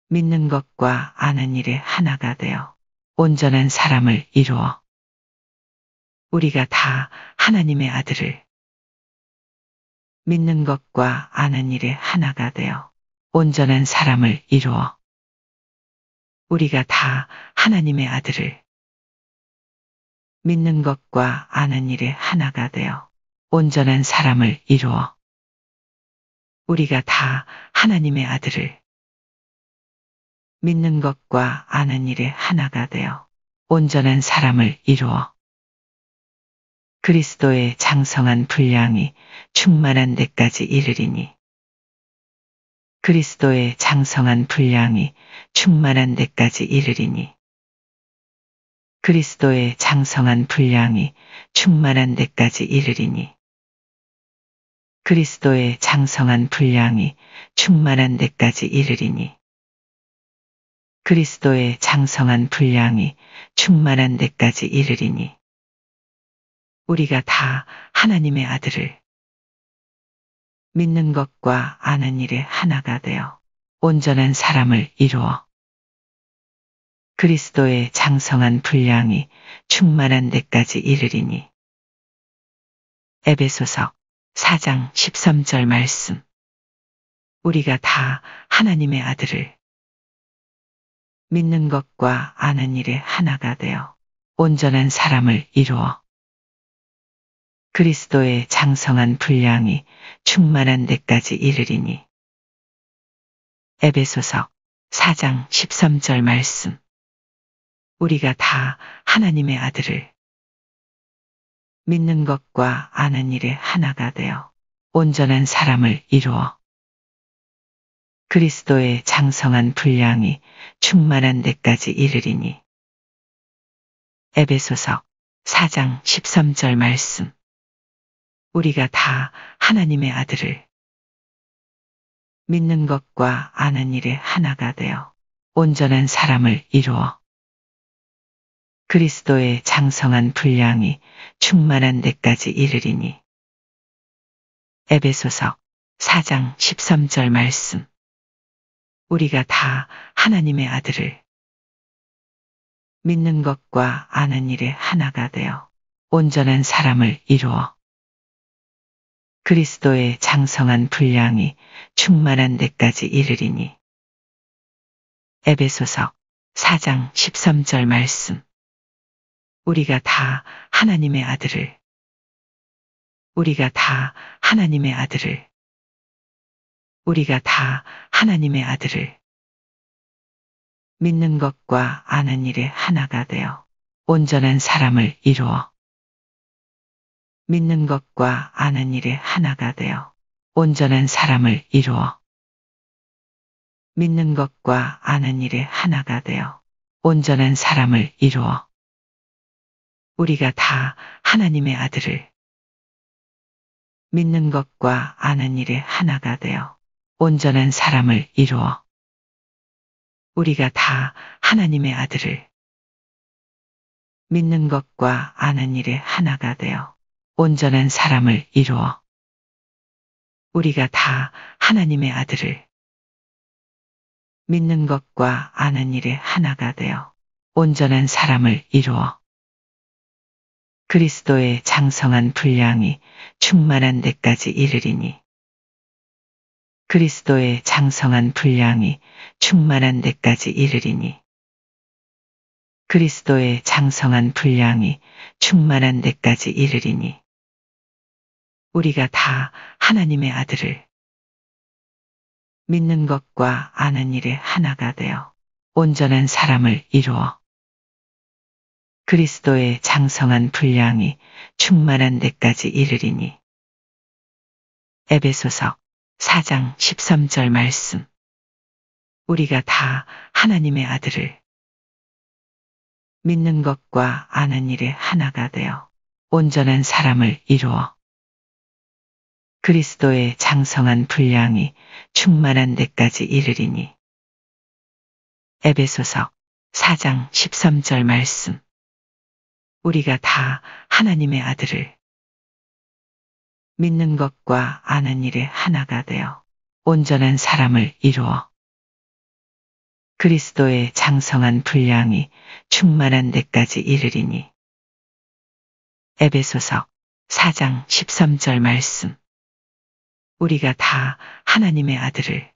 믿는 것과 아는 일에 하나가 되어 온전한 사람을 이루어 우리가 다 하나님의 아들을 믿는 것과 아는 일에 하나가 되어 온전한 사람을 이루어 우리가 다 하나님의 아들을 믿는 것과 아는 일에 하나가 되어 온전한 사람을 이루어 우리가 다 하나님의 아들을 믿는 것과 아는 일에 하나가 되어 온전한 사람을 이루어 그리스도의 장성한 분량이 충만한 데까지 이르리니 그리스도의 장성한 분량이 충만한 데까지 이르리니 그리스도의 장성한 분량이 충만한 데까지 이르리니 그리스도의 장성한 분량이 충만한 데까지 이르리니 그리스도의 장성한 분량이 충만한 데까지 이르리니 우리가 다 하나님의 아들을 믿는 것과 아는 일에 하나가 되어 온전한 사람을 이루어 그리스도의 장성한 분량이 충만한 데까지 이르리니 에베소서 4장 13절 말씀. 우리가 다 하나님의 아들을 믿는 것과 아는 일에 하나가 되어 온전한 사람을 이루어 그리스도의 장성한 분량이 충만한 데까지 이르리니 에베소서 4장 13절 말씀. 우리가 다 하나님의 아들을 믿는 것과 아는 일에 하나가 되어 온전한 사람을 이루어 그리스도의 장성한 분량이 충만한 데까지 이르리니 에베소서 4장 13절 말씀. 우리가 다 하나님의 아들을 믿는 것과 아는 일에 하나가 되어 온전한 사람을 이루어 그리스도의 장성한 분량이 충만한 데까지 이르리니 에베소서 4장 13절 말씀. 우리가 다 하나님의 아들을 믿는 것과 아는 일에 하나가 되어 온전한 사람을 이루어 그리스도의 장성한 분량이 충만한 데까지 이르리니 에베소서 4장 13절 말씀. 우리가 다 하나님의 아들을 우리가 다 하나님의 아들을 우리가 다 하나님의 아들을 믿는 것과 아는 일에 하나가 되어 온전한 사람을 이루어 믿는 것과 아는 일에 하나가 되어 온전한 사람을 이루어 믿는 것과 아는 일에 하나가 되어 온전한 사람을 이루어 우리가 다 하나님의 아들을 믿는 것과 아는 일에 하나가 되어 온전한 사람을 이루어 우리가 다 하나님의 아들을 믿는 것과 아는 일에 하나가 되어 온전한 사람을 이루어 우리가 다 하나님의 아들을 믿는 것과 아는 일에 하나가 되어 온전한 사람을 이루어 그리스도의 장성한 분량이 충만한 데까지 이르리니 그리스도의 장성한 분량이 충만한 데까지 이르리니 그리스도의 장성한 분량이 충만한 데까지 이르리니 우리가 다 하나님의 아들을 믿는 것과 아는 일에 하나가 되어 온전한 사람을 이루어 그리스도의 장성한 분량이 충만한 데까지 이르리니 에베소서 4장 13절 말씀 우리가 다 하나님의 아들을 믿는 것과 아는 일에 하나가 되어 온전한 사람을 이루어 그리스도의 장성한 분량이 충만한 데까지 이르리니 에베소서 4장 13절 말씀 우리가 다 하나님의 아들을 믿는 것과 아는 일에 하나가 되어 온전한 사람을 이루어 그리스도의 장성한 분량이 충만한 데까지 이르리니 에베소서 4장 13절 말씀 우리가 다 하나님의 아들을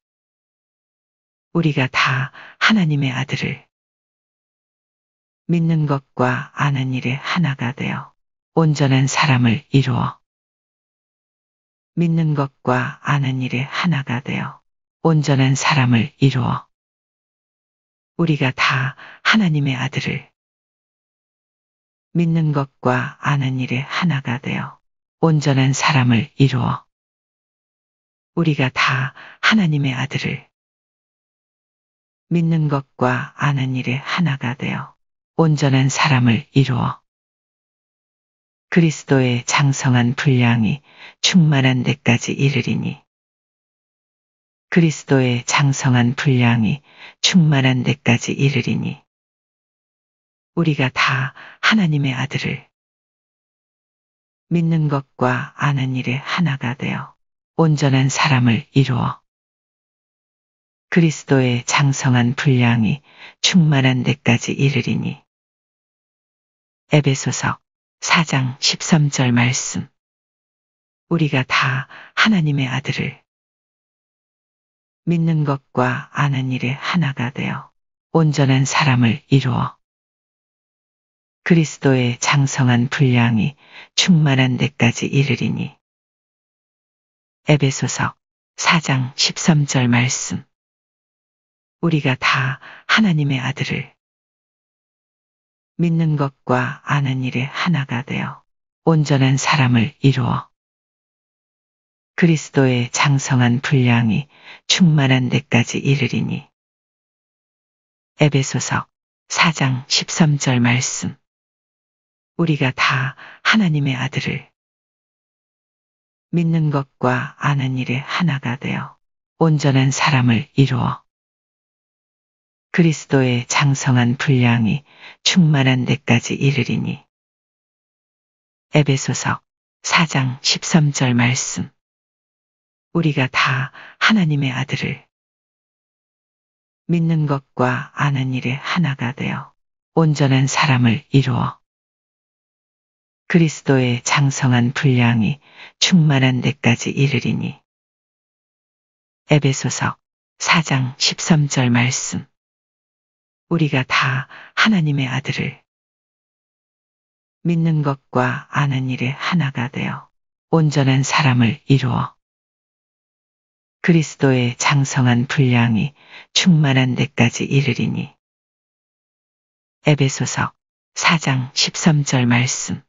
우리가 다 하나님의 아들을 믿는 것과 아는 일에 하나가 되어 온전한 사람을 이루어 믿는 것과 아는 일에 하나가 되어 온전한 사람을 이루어 우리가 다 하나님의 아들을 믿는 것과 아는 일에 하나가 되어 온전한 사람을 이루어 우리가 다 하나님의 아들을 믿는 것과 아는 일에 하나가 되어 온전한 사람을 이루어 그리스도의 장성한 분량이 충만한 데까지 이르리니 그리스도의 장성한 분량이 충만한 데까지 이르리니 우리가 다 하나님의 아들을 믿는 것과 아는 일에 하나가 되어 온전한 사람을 이루어 그리스도의 장성한 분량이 충만한 데까지 이르리니 에베소서 4장 13절 말씀 우리가 다 하나님의 아들을 믿는 것과 아는 일에 하나가 되어 온전한 사람을 이루어 그리스도의 장성한 분량이 충만한 데까지 이르리니 에베소서 4장 13절 말씀 우리가 다 하나님의 아들을 믿는 것과 아는 일에 하나가 되어 온전한 사람을 이루어 그리스도의 장성한 분량이 충만한 데까지 이르리니 에베소서 4장 13절 말씀 우리가 다 하나님의 아들을 믿는 것과 아는 일에 하나가 되어 온전한 사람을 이루어 그리스도의 장성한 분량이 충만한 데까지 이르리니 에베소서 4장 13절 말씀 우리가 다 하나님의 아들을 믿는 것과 아는 일에 하나가 되어 온전한 사람을 이루어 그리스도의 장성한 분량이 충만한 데까지 이르리니 에베소서 4장 13절 말씀 우리가 다 하나님의 아들을 믿는 것과 아는 일에 하나가 되어 온전한 사람을 이루어 그리스도의 장성한 분량이 충만한 데까지 이르리니 에베소서 4장 13절 말씀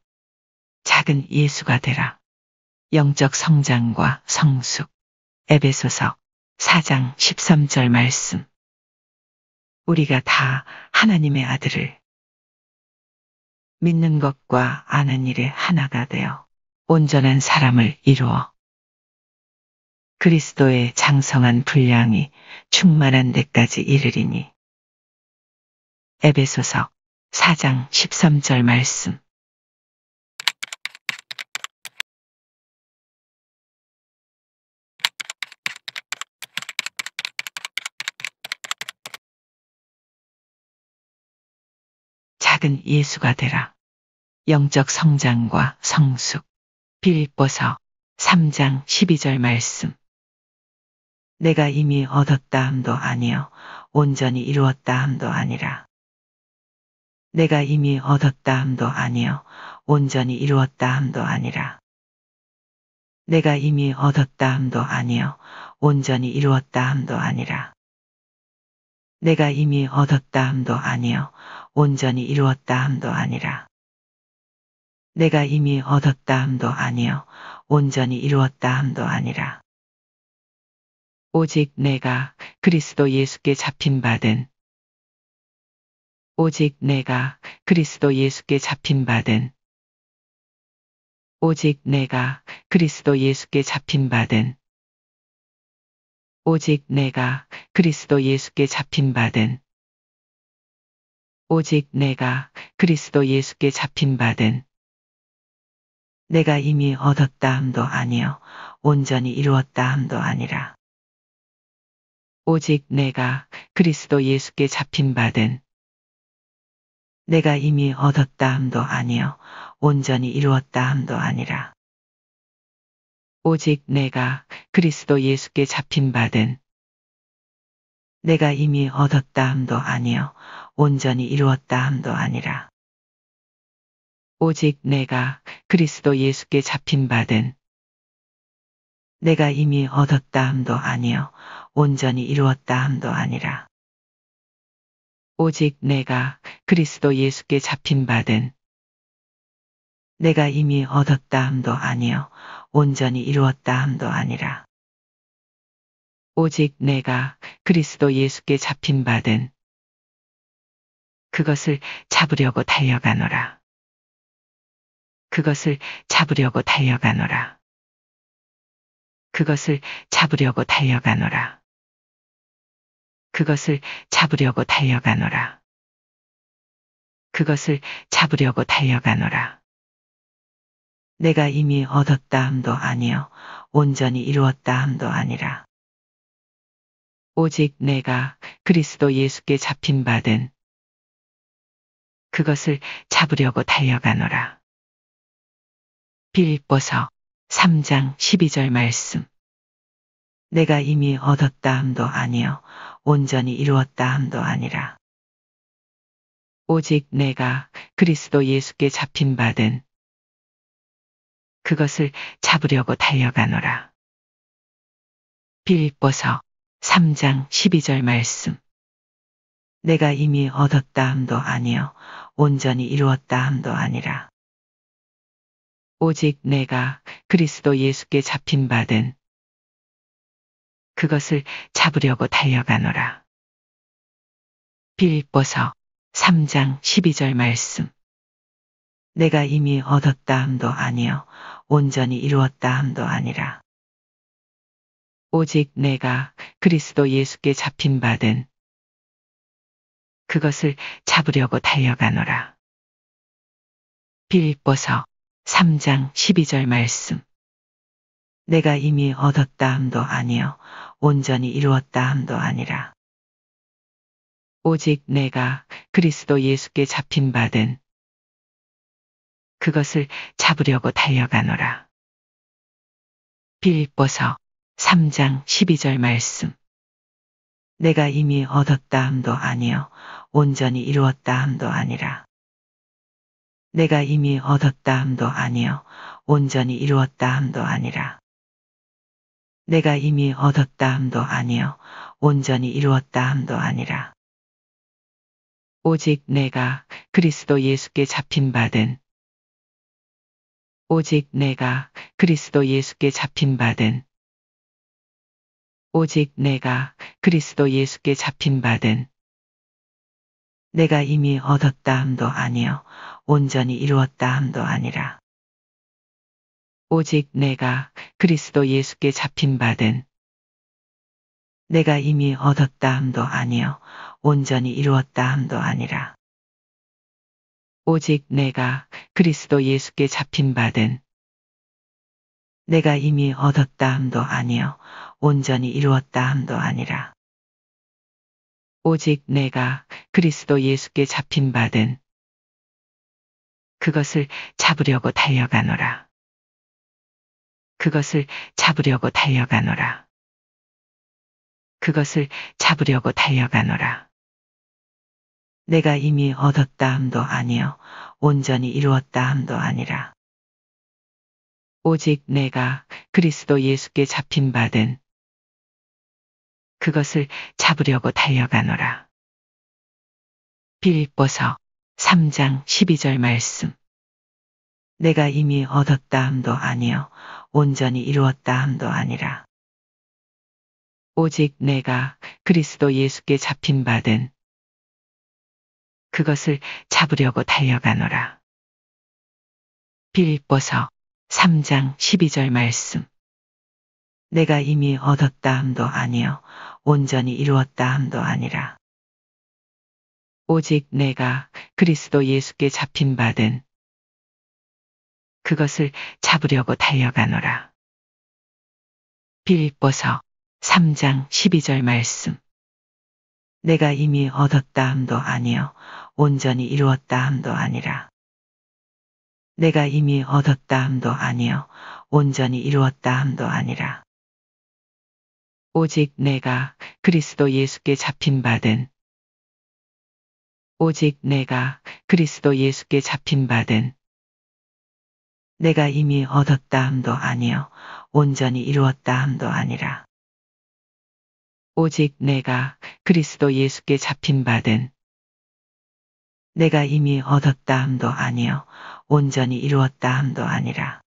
작은 예수가 되라. 영적 성장과 성숙. 에베소서 4장 13절 말씀. 우리가 다 하나님의 아들을 믿는 것과 아는 일에 하나가 되어 온전한 사람을 이루어 그리스도의 장성한 분량이 충만한 데까지 이르리니. 에베소서 4장 13절 말씀. 작은 예수가 되라. 영적 성장과 성숙. 빌립보서 3장 12절 말씀. 내가 이미 얻었다 함도 아니요 온전히 이루었다 함도 아니라. 내가 이미 얻었다 함도 아니요 온전히 이루었다 함도 아니라. 내가 이미 얻었다 함도 아니요 온전히 이루었다 함도 아니라. 내가 이미 얻었다 함도 아니요 온전히 이루었다 함도 아니라. 내가 이미 얻었다 함도 아니요 온전히 이루었다 함도 아니라. 오직 내가 그리스도 예수께 잡힌 바된 오직 내가 그리스도 예수께 잡힌 바된 오직 내가 그리스도 예수께 잡힌 바된 오직 내가 그리스도 예수께 잡힌 바된 오직 내가 그리스도 예수께 잡힌 바된 내가 이미 얻었다 함도 아니요 온전히 이루었다 함도 아니라. 오직 내가 그리스도 예수께 잡힌 바된 내가 이미 얻었다 함도 아니요 온전히 이루었다 함도 아니라. 오직 내가 그리스도 예수께 잡힌 바된 내가 이미 얻었다 함도 아니요 온전히 이루었다 함도 아니라. 오직 내가 그리스도 예수께 잡힌 바된 내가 이미 얻었다 함도 아니요 온전히 이루었다 함도 아니라. 오직 내가 그리스도 예수께 잡힌 바된 내가 이미 얻었다 함도 아니요 온전히 이루었다 함도 아니라. 오직 내가 그리스도 예수께 잡힌 바된 그것을 잡으려고 달려가노라. 그것을 잡으려고 달려가노라. 그것을 잡으려고 달려가노라. 그것을 잡으려고 달려가노라. 그것을 잡으려고 달려가노라. 내가 이미 얻었다 함도 아니요 온전히 이루었다 함도 아니라. 오직 내가 그리스도 예수께 잡힌 바된 그것을 잡으려고 달려가노라. 빌립보서 3장 12절 말씀. 내가 이미 얻었다 함도 아니요 온전히 이루었다 함도 아니라. 오직 내가 그리스도 예수께 잡힌 바된 그것을 잡으려고 달려가노라. 빌립보서 3장 12절 말씀. 내가 이미 얻었다 함도 아니요 온전히 이루었다 함도 아니라. 오직 내가 그리스도 예수께 잡힌 바된 그것을 잡으려고 달려가노라. 빌립보서 3장 12절 말씀. 내가 이미 얻었다 함도 아니요 온전히 이루었다 함도 아니라. 오직 내가 그리스도 예수께 잡힌 바된 그것을 잡으려고 달려가노라. 빌립보서 3장 12절 말씀. 내가 이미 얻었다 함도 아니요 온전히 이루었다 함도 아니라. 오직 내가 그리스도 예수께 잡힌 바된 그것을 잡으려고 달려가노라. 빌립보서 3장 12절 말씀. 내가 이미 얻었다 함도 아니요 온전히 이루었다 함도 아니라. 내가 이미 얻었다 함도 아니요 온전히 이루었다 함도 아니라. 내가 이미 얻었다 함도 아니요 온전히 이루었다 함도 아니라. 오직 내가 그리스도 예수께 잡힌 바된 오직 내가 그리스도 예수께 잡힌 바된 오직 내가 그리스도 예수께 잡힌 바된 내가 이미 얻었다 함도 아니요 온전히 이루었다 함도 아니라 오직 내가 그리스도 예수께 잡힌 바된 내가 이미 얻었다 함도 아니요 온전히 이루었다 함도 아니라 오직 내가 그리스도 예수께 잡힌 바된 내가 이미 얻었다 함도 아니요 온전히 이루었다 함도 아니라 오직 내가 그리스도 예수께 잡힌 바된 그것을 잡으려고 달려가노라. 그것을 잡으려고 달려가노라. 그것을 잡으려고 달려가노라. 내가 이미 얻었다 함도 아니요 온전히 이루었다 함도 아니라 오직 내가 그리스도 예수께 잡힌 바된 그것을 잡으려고 달려가노라. 빌립보서 3장 12절 말씀. 내가 이미 얻었다 함도 아니요 온전히 이루었다 함도 아니라 오직 내가 그리스도 예수께 잡힌 바된 그것을 잡으려고 달려가노라. 빌립보서 3장 12절 말씀. 내가 이미 얻었다 함도 아니요 온전히 이루었다 함도 아니라 오직 내가 그리스도 예수께 잡힌 바된 그것을 잡으려고 달려가노라. 빌립보서 3장 12절 말씀. 내가 이미 얻었다 함도 아니요 온전히 이루었다 함도 아니라 내가 이미 얻었다 함도 아니요 온전히 이루었다 함도 아니라 오직 내가 그리스도 예수께 잡힌 바된 오직 내가 그리스도 예수께 잡힌 바된 내가 이미 얻었다 함도 아니요 온전히 이루었다 함도 아니라 오직 내가 그리스도 예수께 잡힌 바된 내가 이미 얻었다 함도 아니요 온전히 이루었다 함도 아니라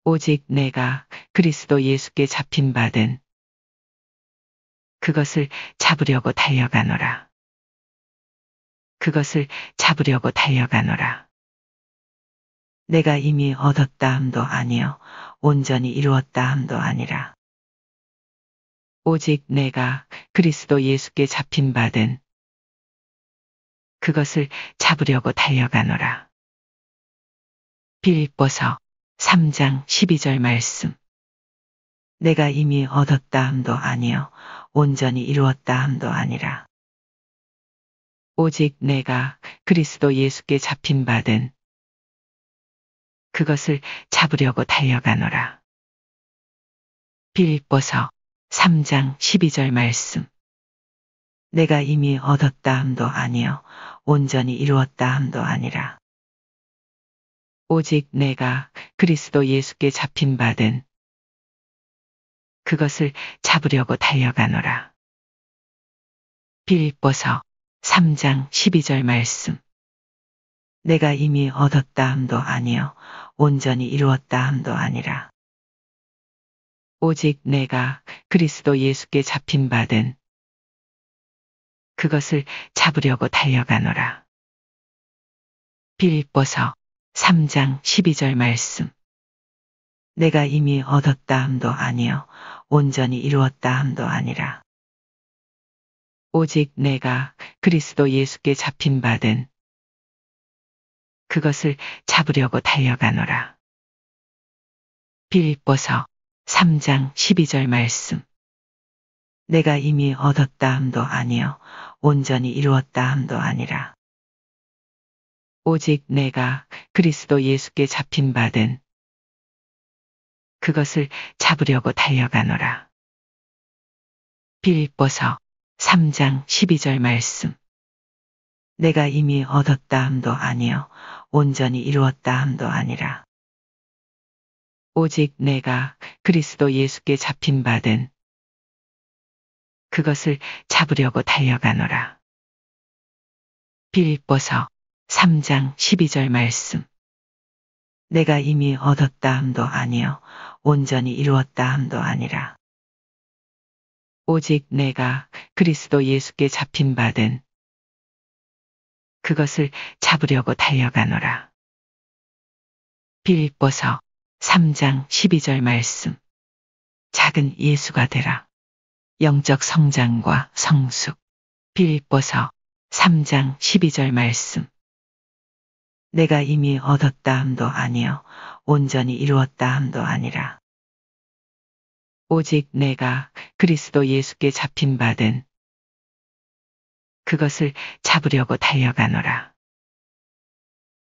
오직 내가 그리스도 예수께 잡힌 바된 그것을 잡으려고 달려가노라. 그것을 잡으려고 달려가노라. 내가 이미 얻었다 함도 아니요 온전히 이루었다 함도 아니라 오직 내가 그리스도 예수께 잡힌 바된 그것을 잡으려고 달려가노라. 빌립보서 3장 12절 말씀. 내가 이미 얻었다 함도 아니요 온전히 이루었다 함도 아니라 오직 내가 그리스도 예수께 잡힌 바된 그것을 잡으려고 달려가노라. 빌립보서 3장 12절 말씀. 내가 이미 얻었다 함도 아니요 온전히 이루었다 함도 아니라 오직 내가 그리스도 예수께 잡힌 바된 그것을 잡으려고 달려가노라. 빌립보서 3장 12절 말씀. 내가 이미 얻었다 함도 아니요 온전히 이루었다 함도 아니라 오직 내가 그리스도 예수께 잡힌 바된 그것을 잡으려고 달려가노라. 빌립보서 3장 12절 말씀. 내가 이미 얻었다 함도 아니요 온전히 이루었다 함도 아니라 오직 내가 그리스도 예수께 잡힌 바된 그것을 잡으려고 달려가노라. 빌립보서 3장 12절 말씀. 내가 이미 얻었다 함도 아니요 온전히 이루었다 함도 아니라 오직 내가 그리스도 예수께 잡힌 바된 그것을 잡으려고 달려가노라. 빌립보서 3장 12절 말씀. 내가 이미 얻었다 함도 아니요 온전히 이루었다 함도 아니라 오직 내가 그리스도 예수께 잡힌 바된 그것을 잡으려고 달려가노라. 빌립보서 3장 12절 말씀. 내가 이미 얻었다 함도 아니요 온전히 이루었다 함도 아니라 오직 내가 그리스도 예수께 잡힌 바된 그것을 잡으려고 달려가노라. 빌립보서 3장 12절 말씀. 작은 예수가 되라. 영적 성장과 성숙. 빌립보서 3장 12절 말씀. 내가 이미 얻었다 함도 아니요 온전히 이루었다 함도 아니라 오직 내가 그리스도 예수께 잡힌 바된 그것을 잡으려고 달려가노라.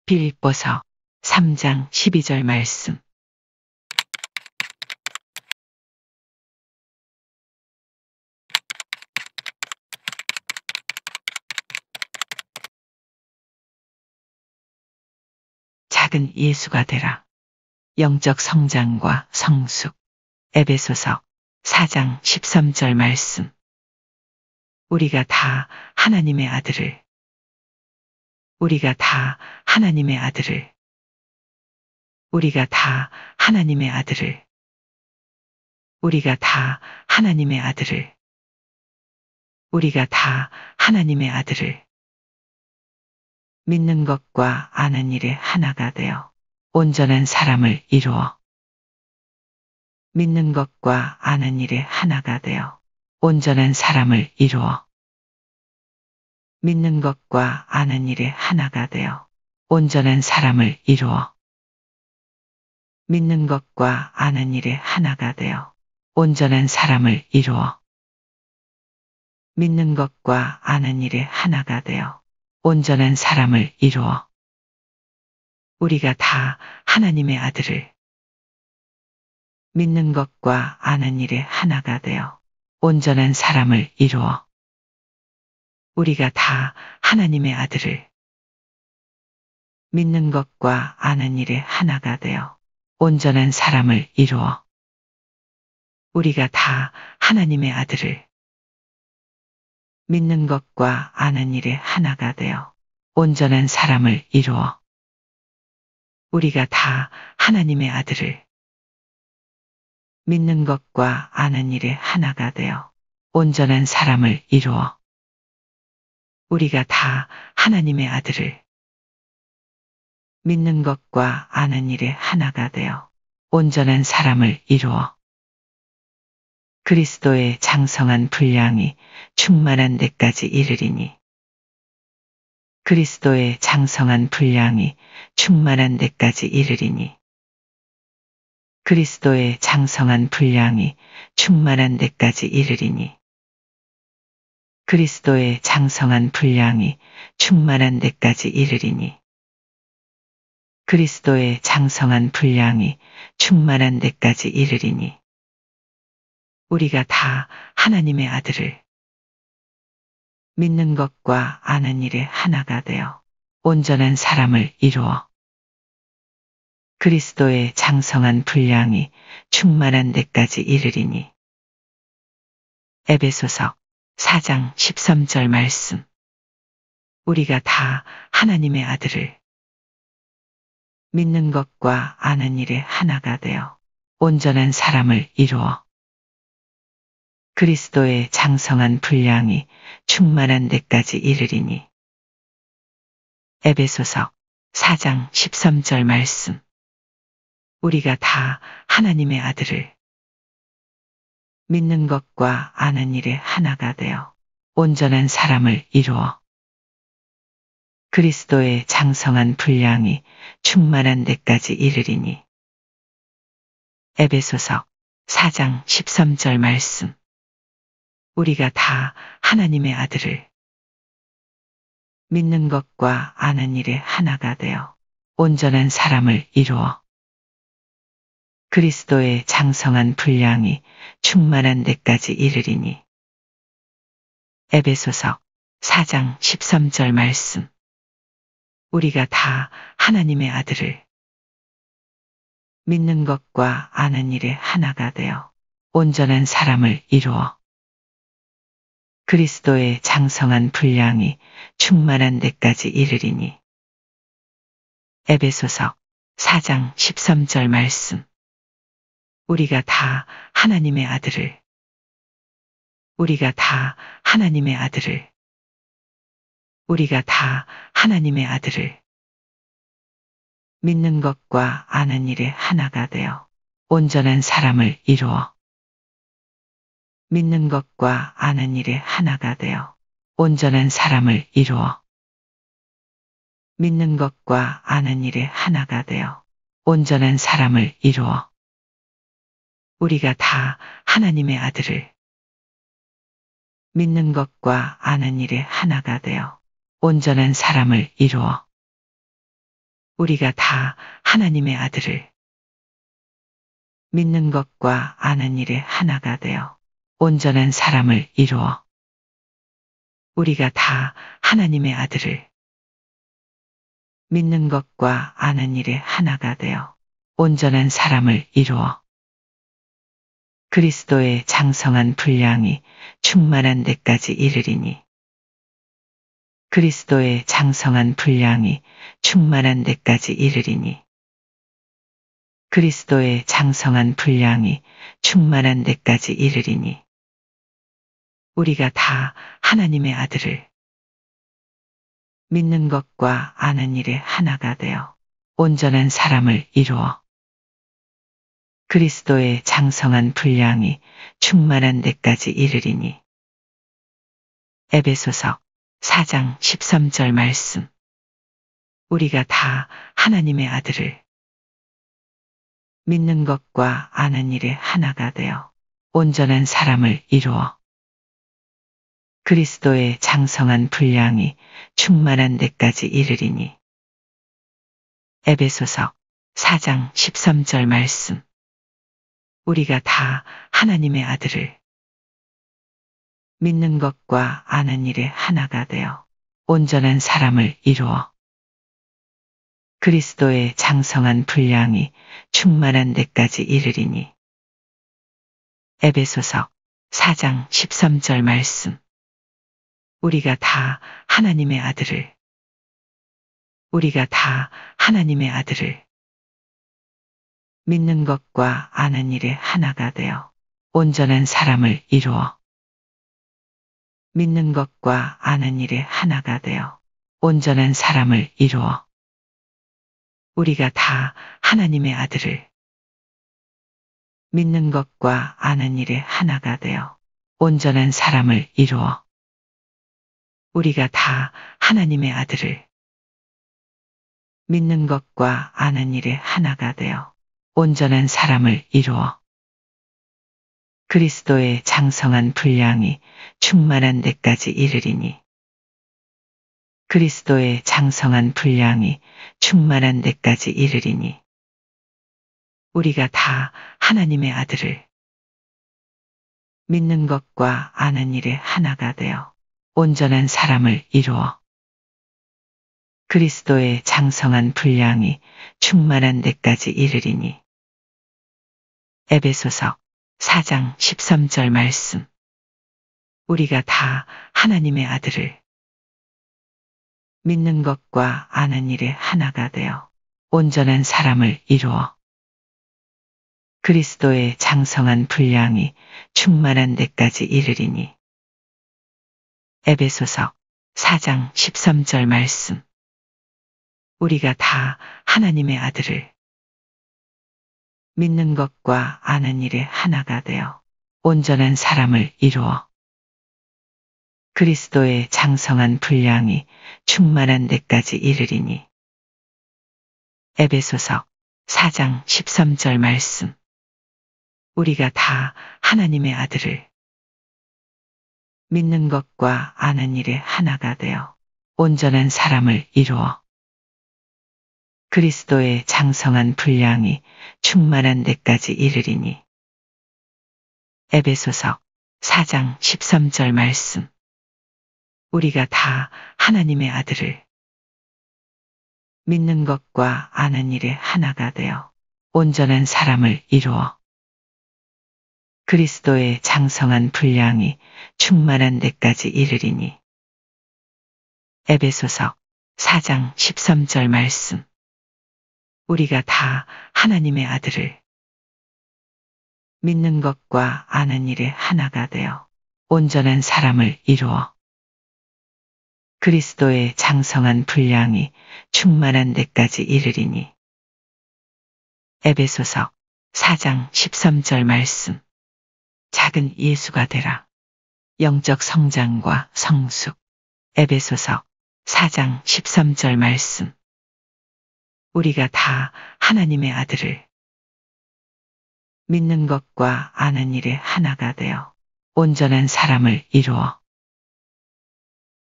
빌립보서 3장 12절 말씀. 작은 예수가 되라. 영적 성장과 성숙. 에베소서 4장 13절 말씀. 우리가 다 하나님의 아들을 우리가 다 하나님의 아들을 우리가 다 하나님의 아들을 우리가 다 하나님의 아들을 우리가 다 하나님의 아들을 믿는 것과 아는 일에 하나가 되어 온전한 사람을 이루어 믿는 것과 아는 일에 하나가 되어 온전한 사람을 이루어 믿는 것과 아는 일에 하나가 되어 온전한 사람을 이루어 믿는 것과 아는 일에 하나가 되어 온전한 사람을 이루어 믿는 것과 아는 일에 하나가 되어 온전한 사람을 이루어 우리가 다 하나님의 아들을 믿는 것과 아는 일에 하나가 되어 온전한 사람을 이루어 우리가 다 하나님의 아들을 믿는 것과 아는 일에 하나가 되어 온전한 사람을 이루어 우리가 다 하나님의 아들을 믿는 것과 아는 일에 하나가 되어 온전한 사람을 이루어 우리가 다 하나님의 아들을 믿는 것과 아는 일에 하나가 되어 온전한 사람을 이루어 우리가 다 하나님의 아들을 믿는 것과 아는 일에 하나가 되어 온전한 사람을 이루어 그리스도의 장성한 분량이 충만한 데까지 이르리니 그리스도의 장성한 분량이 충만한 데까지 이르리니 그리스도의 장성한 분량이 충만한 데까지 이르리니 그리스도의 장성한 분량이 충만한 데까지 이르리니 그리스도의 장성한 분량이 충만한 데까지 이르리니 우리가 다 하나님의 아들을 믿는 것과 아는 일에 하나가 되어 온전한 사람을 이루어 그리스도의 장성한 분량이 충만한 데까지 이르리니 에베소서 4장 13절 말씀. 우리가 다 하나님의 아들을 믿는 것과 아는 일에 하나가 되어 온전한 사람을 이루어 그리스도의 장성한 분량이 충만한 데까지 이르리니 에베소서 4장 13절 말씀. 우리가 다 하나님의 아들을 믿는 것과 아는 일에 하나가 되어 온전한 사람을 이루어 그리스도의 장성한 분량이 충만한 데까지 이르리니 에베소서 4장 13절 말씀. 우리가 다 하나님의 아들을 믿는 것과 아는 일에 하나가 되어 온전한 사람을 이루어 그리스도의 장성한 분량이 충만한 데까지 이르리니 에베소서 4장 13절 말씀. 우리가 다 하나님의 아들을 믿는 것과 아는 일에 하나가 되어 온전한 사람을 이루어 그리스도의 장성한 분량이 충만한 데까지 이르리니 에베소서 4장 13절 말씀. 우리가 다 하나님의 아들을 우리가 다 하나님의 아들을 우리가 다 하나님의 아들을 믿는 것과 아는 일에 하나가 되어 온전한 사람을 이루어 믿는 것과 아는 일에 하나가 되어 온전한 사람을 이루어 믿는 것과 아는 일에 하나가 되어 온전한 사람을 이루어 우리가 다 하나님의 아들을 믿는 것과 아는 일에 하나가 되어 온전한 사람을 이루어 우리가 다 하나님의 아들을 믿는 것과 아는 일에 하나가 되어 온전한 사람을 이루어 우리가 다 하나님의 아들을 믿는 것과 아는 일에 하나가 되어 온전한 사람을 이루어 그리스도의 장성한 분량이 충만한 데까지 이르리니 그리스도의 장성한 분량이 충만한 데까지 이르리니 그리스도의 장성한 분량이 충만한 데까지 이르리니 우리가 다 하나님의 아들을 믿는 것과 아는 일에 하나가 되어 온전한 사람을 이루어 그리스도의 장성한 분량이 충만한 데까지 이르리니 에베소서 4장 13절 말씀. 우리가 다 하나님의 아들을 믿는 것과 아는 일에 하나가 되어 온전한 사람을 이루어 그리스도의 장성한 분량이 충만한 데까지 이르리니 에베소서 4장 13절 말씀. 우리가 다 하나님의 아들을 믿는 것과 아는 일에 하나가 되어 온전한 사람을 이루어 그리스도의 장성한 분량이 충만한 데까지 이르리니 에베소서 4장 13절 말씀. 우리가 다 하나님의 아들을 우리가 다 하나님의 아들을 믿는 것과 아는 일에 하나가 되어 온전한 사람을 이루어 믿는 것과 아는 일에 하나가 되어 온전한 사람을 이루어 우리가 다 하나님의 아들을 믿는 것과 아는 일에 하나가 되어 온전한 사람을 이루어 우리가 다 하나님의 아들을 믿는 것과 아는 일에 하나가 되어 온전한 사람을 이루어 그리스도의 장성한 분량이 충만한 데까지 이르리니 그리스도의 장성한 분량이 충만한 데까지 이르리니 우리가 다 하나님의 아들을 믿는 것과 아는 일에 하나가 되어 온전한 사람을 이루어 그리스도의 장성한 분량이 충만한 데까지 이르리니 에베소서 4장 13절 말씀. 우리가 다 하나님의 아들을 믿는 것과 아는 일에 하나가 되어 온전한 사람을 이루어 그리스도의 장성한 분량이 충만한 데까지 이르리니 에베소서 4장 13절 말씀. 우리가 다 하나님의 아들을 믿는 것과 아는 일에 하나가 되어 온전한 사람을 이루어 그리스도의 장성한 분량이 충만한 데까지 이르리니 에베소서 4장 13절 말씀. 우리가 다 하나님의 아들을 믿는 것과 아는 일에 하나가 되어 온전한 사람을 이루어 그리스도의 장성한 분량이 충만한 데까지 이르리니 에베소서 4장 13절 말씀. 우리가 다 하나님의 아들을 믿는 것과 아는 일에 하나가 되어 온전한 사람을 이루어 그리스도의 장성한 분량이 충만한 데까지 이르리니 에베소서 4장 13절 말씀. 우리가 다 하나님의 아들을 믿는 것과 아는 일에 하나가 되어 온전한 사람을 이루어 그리스도의 장성한 분량이 충만한 데까지 이르리니. 에베소서 4장 13절 말씀. 작은 예수가 되라. 영적 성장과 성숙. 에베소서 4장 13절 말씀. 우리가 다 하나님의 아들을 믿는 것과 아는 일에 하나가 되어 온전한 사람을 이루어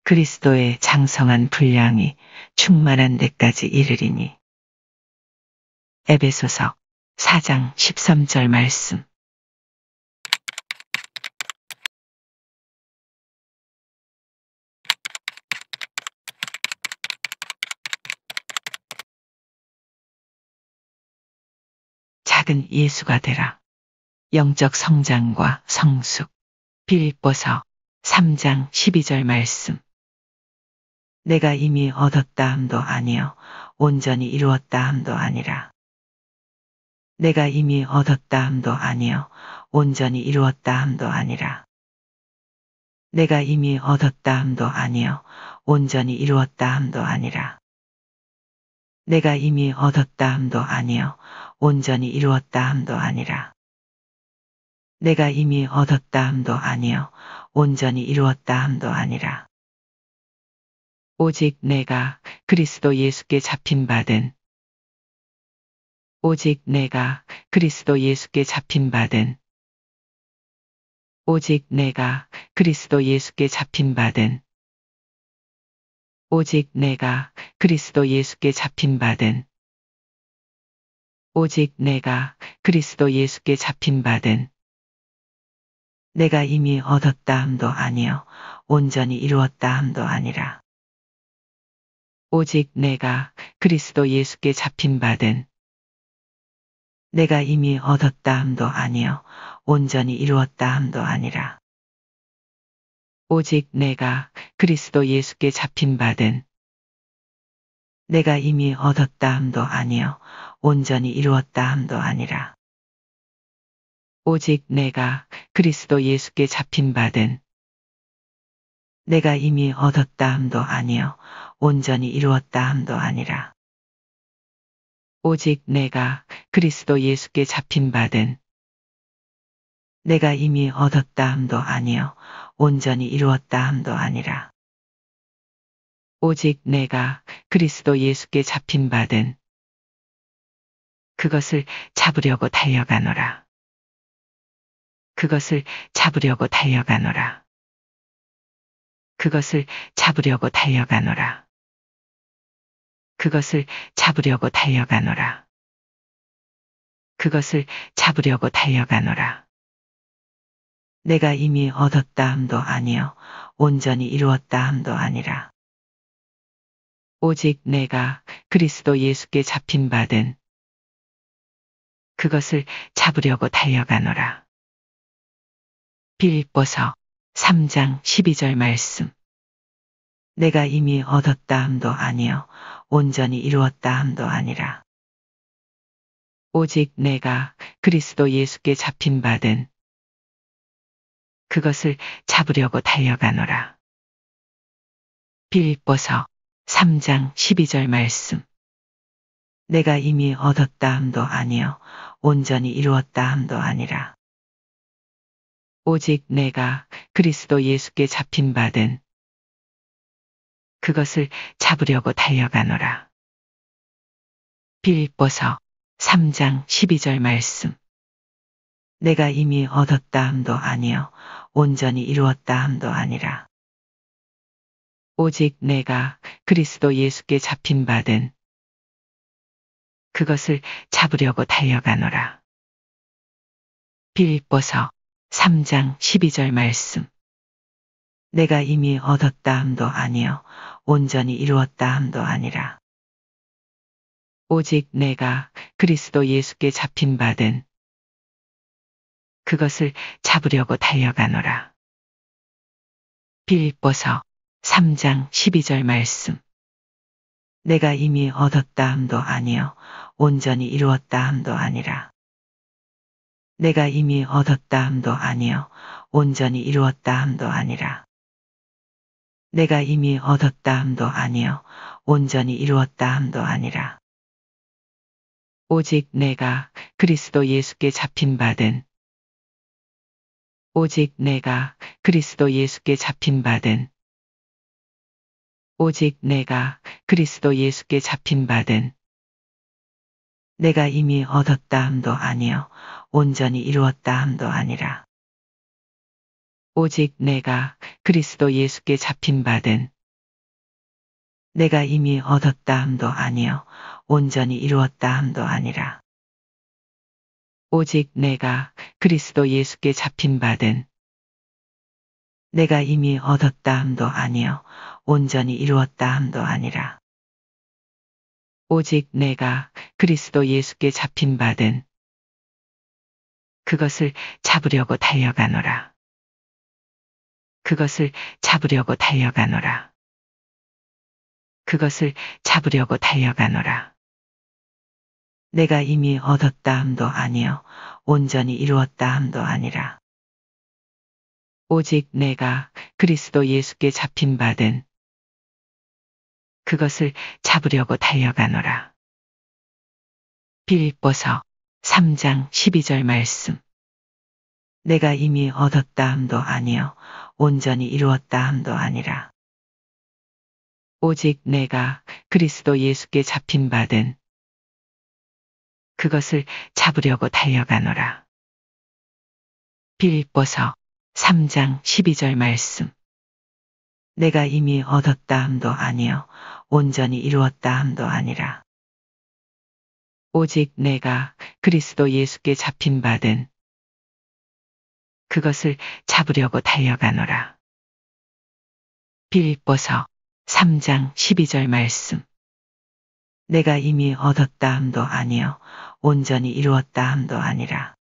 그리스도의 장성한 분량이 충만한 데까지 이르리니. 에베소서 4장 13절 말씀. 작은 예수가 되라. 영적 성장과 성숙. 빌립보서 3장 12절 말씀. 내가 이미 얻었다 함도 아니요 온전히 이루었다 함도 아니라. 내가 이미 얻었다 함도 아니요 온전히 이루었다 함도 아니라. 내가 이미 얻었다 함도 아니요 온전히 이루었다 함도 아니라. 내가 이미 얻었다 함도 아니요 온전히 이루었다 함도 아니라. 내가 이미 얻었다 함도 아니요 온전히 이루었다 함도 아니라. 오직 내가 그리스도 예수께 잡힌 바 된. 오직 내가 그리스도 예수께 잡힌 바 된. 오직 내가 그리스도 예수께 잡힌 바 된. 오직 내가 그리스도 예수께 잡힌 바 된. 오직 내가 그리스도 예수께 잡힌 바 된. 내가 이미 얻었다 함도 아니요 온전히 이루었다 함도 아니라. 오직 내가 그리스도 예수께 잡힌 바 된. 내가 이미 얻었다 함도 아니요 온전히 이루었다 함도 아니라. 오직 내가 그리스도 예수께 잡힌 바 된. 내가 이미 얻었다 함도 아니요 온전히 이루었다 함도 아니라. 오직 내가 그리스도 예수께 잡힌 바 된. 내가 이미 얻었다 함도 아니요 온전히 이루었다 함도 아니라. 오직 내가 그리스도 예수께 잡힌 바 된. 내가 이미 얻었다 함도 아니요 온전히 이루었다 함도 아니라. 오직 내가 그리스도 예수께 잡힌 바 된. 그것을 잡으려고 달려가노라. 그것을 잡으려고 달려가노라. 그것을 잡으려고 달려가노라. 그것을 잡으려고 달려가노라. 그것을 잡으려고 달려가노라. 내가 이미 얻었다 함도 아니요 온전히 이루었다 함도 아니라. 오직 내가 그리스도 예수께 잡힌 바 된. 그것을 잡으려고 달려가노라. 빌립보서 3장 12절 말씀. 내가 이미 얻었다 함도 아니요 온전히 이루었다 함도 아니라. 오직 내가 그리스도 예수께 잡힌 바 된. 그것을 잡으려고 달려가노라. 빌립보서 3장 12절 말씀. 내가 이미 얻었다 함도 아니요 온전히 이루었다 함도 아니라. 오직 내가 그리스도 예수께 잡힌 바 된. 그것을 잡으려고 달려가노라. 빌립보서 3장 12절 말씀. 내가 이미 얻었다 함도 아니요 온전히 이루었다 함도 아니라. 오직 내가 그리스도 예수께 잡힌 바 된. 그것을 잡으려고 달려가노라. 빌립보서 3장 12절 말씀. 내가 이미 얻었다 함도 아니요 온전히 이루었다 함도 아니라. 오직 내가 그리스도 예수께 잡힌 바 된. 그것을 잡으려고 달려가노라. 빌립보서 3장 12절 말씀. 내가 이미 얻었다 함도 아니요 온전히 이루었다 함도 아니라. 내가 이미 얻었다 함도 아니요 온전히 이루었다 함도 아니라. 내가 이미 얻었다 함도 아니요 온전히 이루었다 함도 아니라. 오직 내가 그리스도 예수께 잡힌 바된 오직 내가 그리스도 예수께 잡힌 바된 오직 내가 그리스도 예수께 잡힌 바된 내가 이미 얻었다 함도 아니요 온전히 이루었다 함도 아니라. 오직 내가 그리스도 예수께 잡힌 바된 내가 이미 얻었다 함도 아니요 온전히 이루었다 함도 아니라. 오직 내가 그리스도 예수께 잡힌 바된 내가 이미 얻었다 함도 아니요 온전히 이루었다 함도 아니라. 오직 내가 그리스도 예수께 잡힌 바된 그것을 잡으려고 달려가노라. 그것을 잡으려고 달려가노라. 그것을 잡으려고 달려가노라. 내가 이미 얻었다 함도 아니요 온전히 이루었다 함도 아니라. 오직 내가 그리스도 예수께 잡힌 바된 그것을 잡으려고 달려가노라. 빌립보서 3장 12절 말씀. 내가 이미 얻었다 함도 아니요 온전히 이루었다 함도 아니라. 오직 내가 그리스도 예수께 잡힌 바된 그것을 잡으려고 달려가노라. 빌립보서 3장 12절 말씀. 내가 이미 얻었다 함도 아니요 온전히 이루었다 함도 아니라. 오직 내가 그리스도 예수께 잡힌 바된 그것을 잡으려고 달려가노라. 빌립보서 3장 12절 말씀. 내가 이미 얻었다 함도 아니요 온전히 이루었다 함도 아니라.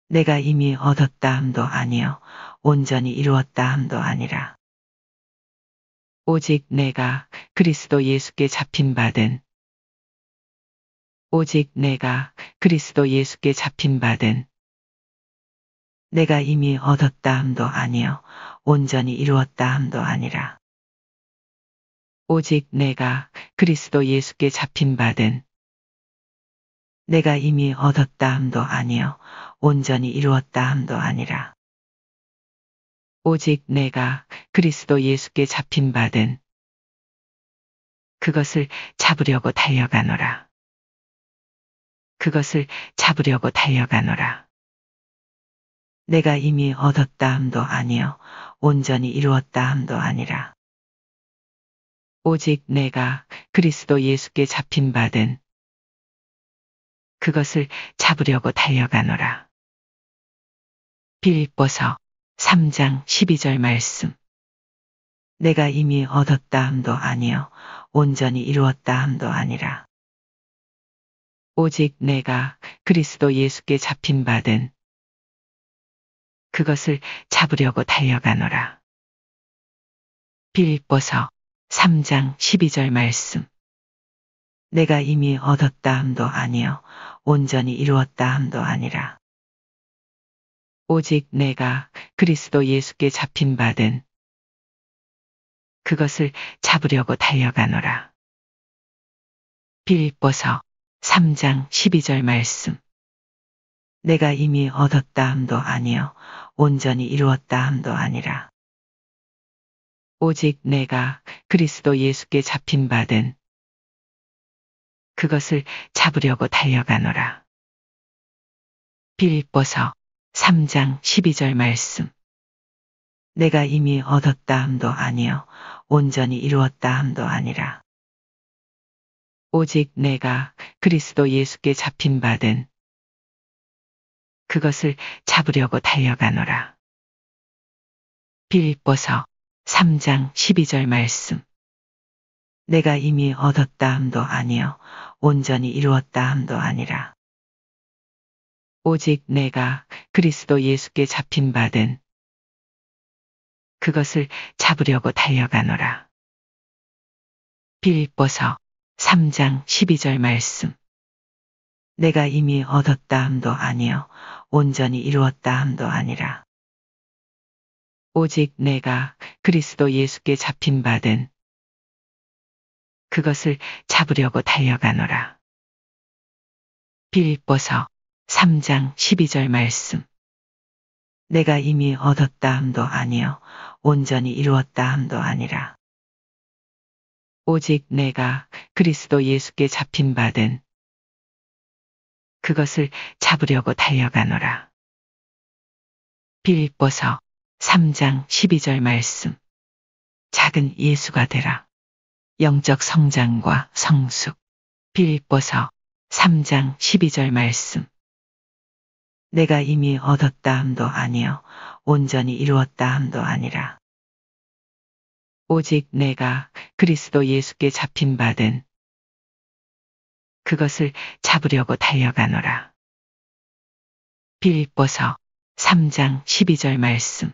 내가 이미 얻었다 함도 아니요 온전히 이루었다 함도 아니라. 오직 내가 그리스도 예수께 잡힌 바된 오직 내가 그리스도 예수께 잡힌 바된 내가 이미 얻었다 함도 아니요 온전히 이루었다 함도 아니라. 오직 내가 그리스도 예수께 잡힌 바된 내가 이미 얻었다 함도 아니요 온전히 이루었다 함도 아니라. 오직 내가 그리스도 예수께 잡힌 바된 그것을 잡으려고 달려가노라. 그것을 잡으려고 달려가노라. 내가 이미 얻었다 함도 아니요 온전히 이루었다 함도 아니라. 오직 내가 그리스도 예수께 잡힌 바된 그것을 잡으려고 달려가노라. 빌립보서 3장 12절 말씀. 내가 이미 얻었다 함도 아니요 온전히 이루었다 함도 아니라. 오직 내가 그리스도 예수께 잡힌 바된 그것을 잡으려고 달려가노라. 빌립보서 3장 12절 말씀. 내가 이미 얻었다 함도 아니요 온전히 이루었다 함도 아니라. 오직 내가 그리스도 예수께 잡힌 바된 그것을 잡으려고 달려가노라. 빌립보서 3장 12절 말씀. 내가 이미 얻었다 함도 아니요 온전히 이루었다 함도 아니라. 오직 내가 그리스도 예수께 잡힌 바된 그것을 잡으려고 달려가노라. 빌립보서 3장 12절 말씀. 내가 이미 얻었다 함도 아니요 온전히 이루었다 함도 아니라. 오직 내가 그리스도 예수께 잡힌 바된 그것을 잡으려고 달려가노라. 빌립보서 3장 12절 말씀. 내가 이미 얻었다 함도 아니요 온전히 이루었다 함도 아니라. 오직 내가 그리스도 예수께 잡힌 바된 그것을 잡으려고 달려가노라. 빌립보서 3장 12절 말씀. 내가 이미 얻었다 함도 아니요 온전히 이루었다 함도 아니라 오직 내가 그리스도 예수께 잡힌 바된 그것을 잡으려고 달려가노라. 빌립보서 3장 12절 말씀. 내가 이미 얻었다 함도 아니요 온전히 이루었다 함도 아니라 오직 내가 그리스도 예수께 잡힌 바된 그것을 잡으려고 달려가노라. 빌립보서 3장 12절 말씀. 작은 예수가 되라. 영적 성장과 성숙. 빌립보서 3장 12절 말씀. 내가 이미 얻었다 함도 아니요 온전히 이루었다 함도 아니라 오직 내가 그리스도 예수께 잡힌 바된 그것을 잡으려고 달려가노라. 빌립보서 3장 12절 말씀.